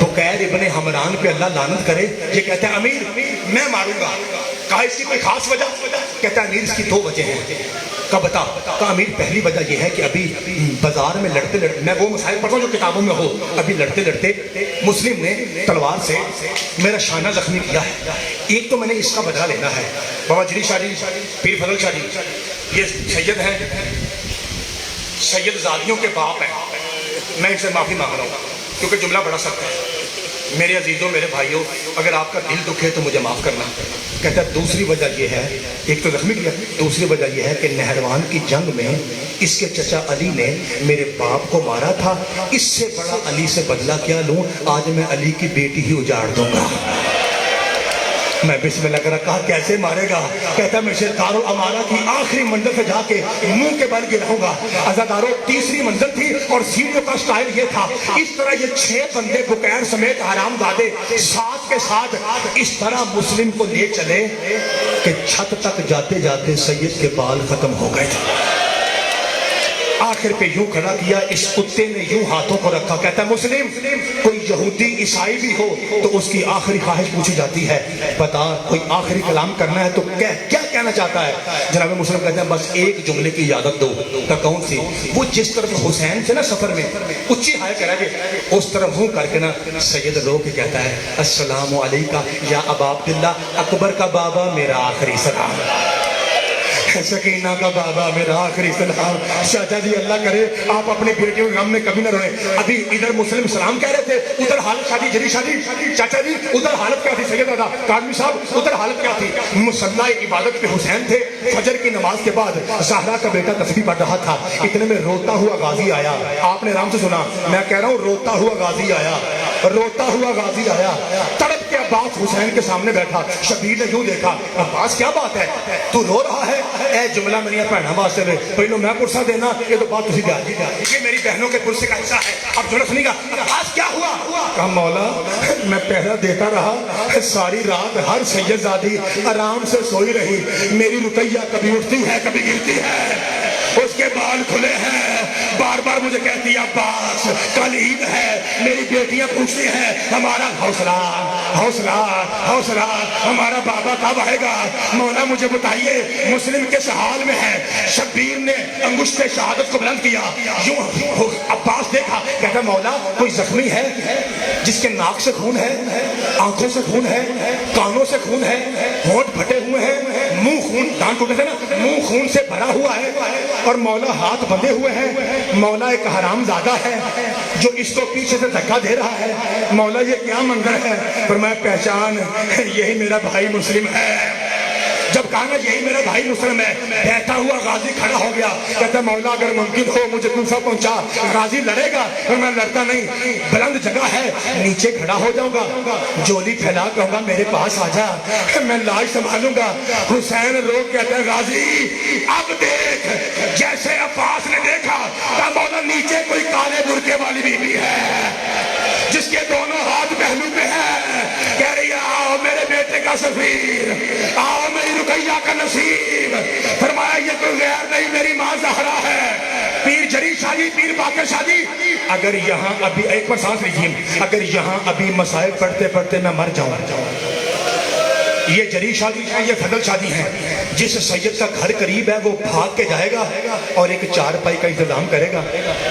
तो कैद इब्ने हमरान पे अल्लाह लानत करे। ये कहता है अमीर मैं मारूंगा, कहा इसकी कोई खास वजह? कहता है अमीर इसकी दो वजह हैं। कब बता? कहा अमीर पहली वजह यह है कि अभी बाजार में लड़ते लड़ते, मैं वो मसाइल पढ़ता हूँ जो किताबों में हो, अभी लड़ते लड़ते मुस्लिम ने तलवार से मेरा शाना जख्मी किया है, एक तो मैंने इसका बदला लेना है। बाबा जरी शाह जी, पीर फजल शाह जी, ये सैयद हैं, सैयद जादियों के बाप हैं, मैं इनसे माफ़ी मांग रहा हूँ क्योंकि जुमला बड़ा सख्त है। मेरे अजीजों, मेरे भाइयों, अगर आपका दिल दुखे तो मुझे माफ़ करना। कहता है दूसरी वजह यह है, एक तो जख्मी किया, दूसरी वजह यह है कि नहरवान की जंग में इसके चचा अली ने मेरे बाप को मारा था, इससे बड़ा अली से बदला क्या लूं, आज मैं अली की बेटी ही उजाड़ दूंगा। मैं बिस्मिल्लाह कर कहा कैसे मारेगा? कहता मैं शेरकारो अमारा की आखिरी मंजिल से जाके मुंह के बल गिराऊंगा। अज़ादारों, तीसरी मंजिल थी और सीढ़ियों का स्टाइल ये था, इस तरह ये 6 बंदे बुकैर समेत हरामजादे साथ के साथ इस तरह मुस्लिम को ले चले कि छत तक जाते जाते सैयद के बाल खत्म हो गए थे। आखिर पे यूं खड़ा किया, इस कुत्ते ने यूं हाथों को रखा, कहता है मुस्लिम कोई यहूदी ईसाई भी हो तो उसकी आखिरी ख्वाहिश पूछी जाती है, बता कोई आखिरी कलाम करना है तो क्या कहना चाहता है? जनाब मुस्लिम कहते हैं बस एक जुमले की इजाजत दो। तो कौन सी? वो जिस तरफ हुसैन थे ना सफर में उच्ची हाय करेंगे, उस तरफ मुंह करके ना सैयद रो के कहता है अस्सलामु अलैका या अबा अब्दुल्ला, अकबर का बाबा मेरा आखिरी सलाम, सकीना का बाबा मेरा आखिरी सलाम। चाचा जी अल्लाह करे आप अपने बेटियों के गम में कभी न रोए। अभी इधर मुस्लिम सलाम कह रहे थे, उधर हालत शादी जरी शादी, चाचा जी उधर हालत क्या थी? सैयद अदा कादमी साहब उधर हालत क्या थी? मुसल्ला इबादत पे हुसैन थे, फजर की नमाज के बाद ज़हरा का बेटा तस्बीह पढ़ रहा था, इतने में रोता हुआ गाजी आया। आपने आराम से सुना, मैं कह रहा हूँ रोता हुआ गाजी आया, रोता हुआ गाजी आया। तड़प के अब्बास हुसैन के सामने बैठा, शबीर ने यूं देखा, अब्बास क्या बात है, तू रो रहा है? ए जुमला मेरी भैन वास्ते वे पहलो मैं पुरसा देना, ये तो बात तुसी दे दी, ये मेरी बहनों के पुरसे का हिस्सा है। अब जुमला सुनिएगा, आज क्या हुआ? कहा मौला मैं पहरा देता रहा सारी रात, हर सैयदजादी आराम से सोई रही, मेरी रुकैया कभी उठती है कभी गिरती है, उसके बाल खुले हैं, बार बार मुझे कहती है अब्बास कल ईद है, मेरी बेटियां पूछती हैं हमारा हौसला हौसला हौसला, हमारा बाबा कब आएगा? मौला मुझे बताइए मुस्लिम किस हाल में है? शब्बीर ने अंगुश्ते शहादत को बुलंद किया, यूं अब्बास देखा, कहता मौला कोई जख्मी है जिसके नाक से खून है, आंखों से खून है, कानों से खून है, होंठ फटे हुए हैं, मुंह खून, दांत टूटे थे ना, मुंह खून से भरा हुआ है और मौला हाथ बंधे हुए हैं। मौला एक हरामजादा है जो इसको पीछे से धक्का दे रहा है। मौला ये क्या मंजर है? पर मैं पहचान, यही मेरा भाई मुस्लिम है। जब कहा ना यही मेरा भाई मुस्लिम है, बैठा हुआ गाजी खड़ा हो गया, कहता मौला अगर मुमकिन हो मुझे कूफा पहुंचा। गाजी लड़ेगा पर मैं लड़ता नहीं, बुलंद जगह है नीचे खड़ा हो जाऊंगा, जोली फैला कहूंगा मेरे पास आ जा, मैं लाश संभालूंगा। हुसैन रोक कहता है गाजी अब देख, जैसे अब्बास ने देखा तो मौला नीचे कोई काले बुरके वाली बीवी है जिसके दोनों हाथ पहलू पे है, कह रही है आओ मेरे बेटे का सफीर, आओ मेरी रुकैया का नसीब। फरमाया ये कोई गैर नहीं, मेरी माँ ज़हरा है। पीर जरी शादी, पीर बाकर शादी, अगर यहाँ अभी एक बार सांस लीजिए, अगर यहाँ अभी मसाइल पढ़ते पढ़ते मैं मर जाऊँ, ये जरी शादी है, ये फजल शादी है, जिस सैयद का घर करीब है वो भाग के जाएगा और एक चारपाई का इंतजाम करेगा।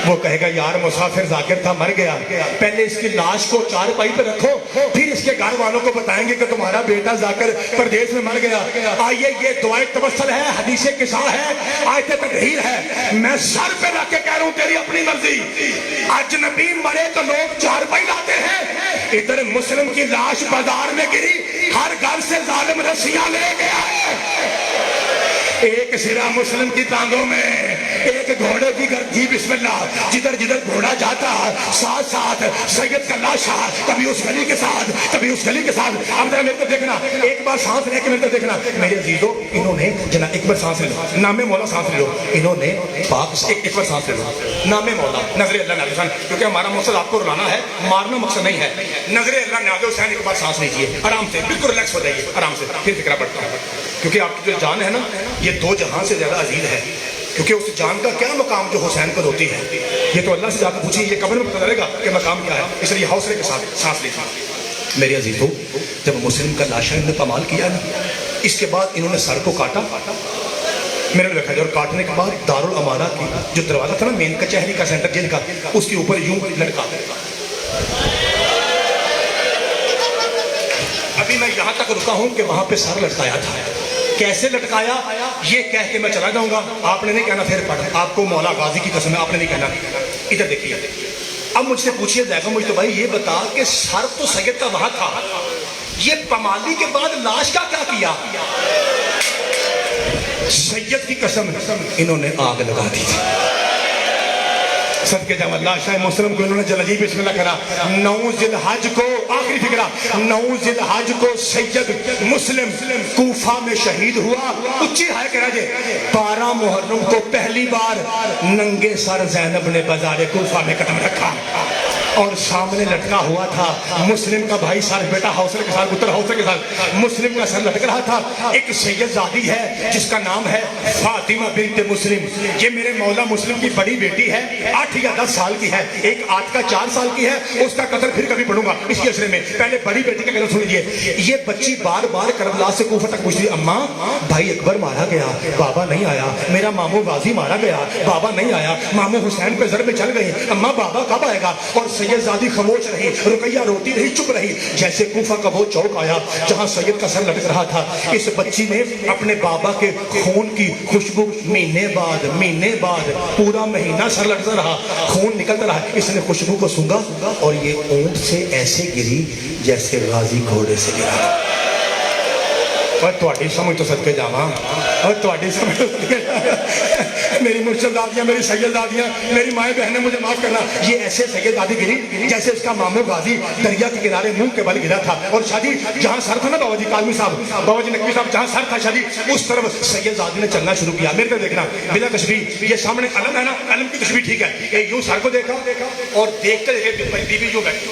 वो कहेगा यार मुसाफिर जाकिर था मर गया, पहले इसकी लाश को चारपाई पे रखो, फिर इसके घर वालों को बताएंगे कि तुम्हारा बेटा जाकिर परदेश में मर गया। आइए ये दुआए तवस्सुल है, हदीसे किसा है, आयते तकरीर है, मैं सर पे रख के कह रहा हूँ तेरी अपनी मर्जी। अजनबी मरे तो लोग चारपाई लाते हैं, इधर मुस्लिम की लाश बाजार में गिरी, हर घर से जालिम रस्सियां ले गया है। ایک सिरा मुस्लिम की टांगों में, एक घोड़े की गर्दी बिस्म अल्लाह, जिधर जिधर घोड़ा जाता साथ साथ सैयद का लाशा, कभी उस गली के साथ कभी उस गली के साथ। अब जरा मेरे को देखना, एक बार सांस लेके मेरे को देखना मेरे अजीजों, इन्होंने जना एक बार सांस ले लो, नामे मौला सांस ले लो, इन्होंने पाक एक बार सांस ले लो, नामे मौला नजरे अल्लाह नाज़िल हुसैन, क्योंकि हमारा मकसद आपको रुलाना है, मारना मकसद नहीं है। नजरे अल्लाह नाज़िल हुसैन, एक बार सांस लीजिए आराम से, बिल्कुल रिलैक्स हो जाइए आराम से, फिर फिक्रा पड़ता है, क्योंकि आपकी जो जान है ना ये दो जहां से ज्यादा अजीज है, क्योंकि उस जान का क्या मकाम जो हुसैन पर होती है, ये तो अल्लाह से जाकर पूछिए, ये कब्र में पता चलेगा कि मकाम क्या है। इसलिए हौसले के साथ सांस लीजिए। मेरे अजीजों, जब मुस्लिम का लाशा इन्होंने कमाल किया ना, इसके बाद इन्होंने सर को काटा, मैंने देखा और काटने के बाद दारुल अमाना की जो दरवाजा था ना मेन कचहरी का सेंटर जेल का, उसके ऊपर यूं लटका। अभी मैं यहां तक रुका हूं कि वहां पे सर लटकाया था। कैसे लटकाया ये कह के मैं चला जाऊंगा, आपने नहीं कहना फिर पढ़, आपको मौला गाजी की कसम है आपने नहीं कहना। इधर देखिए, अब मुझसे पूछिए जाएगा मुझे तो भाई ये बता कि सर तो सैयद का वहां था, ये पमाली के बाद लाश का क्या किया? सैयद की कसम इन्होंने आग लगा दी थी। सदके जमा लाशा मुस्लिम को इन्होंने जल्दी बिस्मिल्लाह करा। 9 जिलहज को, आखिरी फिक्रा, 9 जिलहज को सैयद मुस्लिम कूफा में शहीद हुआ। उच्ची हाय करा जे 12 मुहर्रम को पहली बार नंगे सर जैनब ने बाजारे कूफा में कदम रखा और सामने लटका हुआ था मुस्लिम का भाई सर, बेटा हौसले के साथ पुत्र हौसले के साथ मुस्लिम का सर लटक रहा था। एक सैयदजादी है जिसका नाम है फातिमा बिन्त मुस्लिम, ये मेरे मौला मुस्लिम की बड़ी बेटी है, 8 या 10 साल की है, एक 8 का 4 साल की है, उसका कत्ल फिर कभी पढ़ूंगा इसके असरे में। पहले बड़ी बेटी का कत्ल सुन लीजिए। ये बच्ची बार बार करबला से कूफा तक पूछती, अम्मा भाई अकबर मारा गया, बाबा नहीं आया, मेरा मामू गाजी मारा गया, बाबा नहीं आया, मामू हुसैन पे ज़रबे चल गए, अम्मा बाबा कब आएगा? और सैयदजादी खामोश रही, रुकैया रोती रही, चुप रही। जैसे कूफा का वो चौक आया जहां सैयद का सर लटक रहा था, इस बच्ची ने अपने बाबा के खून की खुशबू महीने बाद पूरा महीना सर लटका रहा, खून निकलता रहा, इसने खुशबू को सूंघा और ये ऊंट से ऐसे गिरी जैसे गाजी घोड़े से गिरा। और तुम्हारी समझ तो सदके जावा, और तुम्हारी समझ तो सदके मेरी मुर्शदादियाँ, मेरी सैयददादियाँ, मेरी माएँ बहनें मुझे माफ करना, ये ऐसे सैयददादी गिरी जैसे उसका मामू गाजी दरिया के किनारे मुंह के बल गिरा था। और शादी जहाँ सर था ना बाबा जी कालमी साहब, बाबा जी नकवी साहब, जहाँ सर था शादी उस तरफ सैयददादी ने चलना शुरू किया। मेरे को देखना बिला तशबीह, ये सामने अलम है ना, अलम की तशबीह ठीक है, यूं सर को देखा और देखते देखे बीबी यूं बैठी।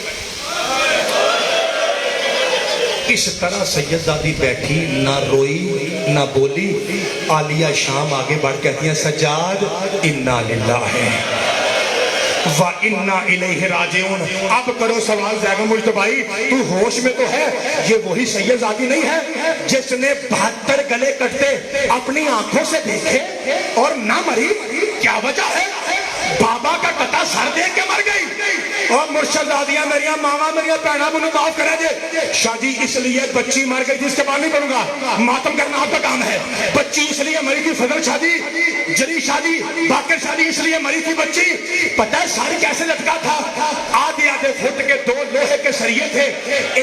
इस तरह सैयदजादी बैठी, ना रोई ना बोली। आलिया शाम आगे बढ़ कहती हैं, सज्जाद इन्ना लिल्लाहि व इन्ना इलैहि राजिऊन। अब करो सवाल जाएगा मुझे तो भाई तू होश में तो है, ये वही सैयदजादी नहीं है जिसने 72 गले कटते अपनी आंखों से देखे और ना मरी? क्या वजह है? बाबा का कटा सर देख के मर गई। और मुर्शदादियां मेरिया मावा मेरिया भैना मुझे माफ करा दे, शादी इसलिए बच्ची मर गई थी, इसके बाद नहीं करूंगा, मातम करना आपका काम है। बच्ची इसलिए मरी थी, फजल शादी, जरी शादी, बाकर शादी इसलिए मरी थी बच्ची। पता है सर कैसे लटका था? आधे आधे फुट के 2 लोहे के सरिये थे,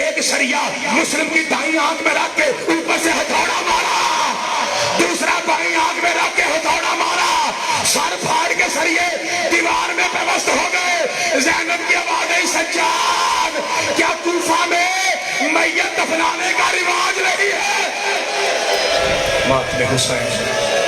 एक सरिया मुस्लिम की दाई आंख में रख के ऊपर से हथौड़ा मारा, दूसरा बाई आंख में रख के हथौड़ा मारा, सर फाड़ के सरिये दीवार में पेवस्त हो गए। ज़ैनब की आवाज़ आई, सज्जाद क्या कूफा में मैयत दफनाने का रिवाज नहीं है? मातम हुसैन।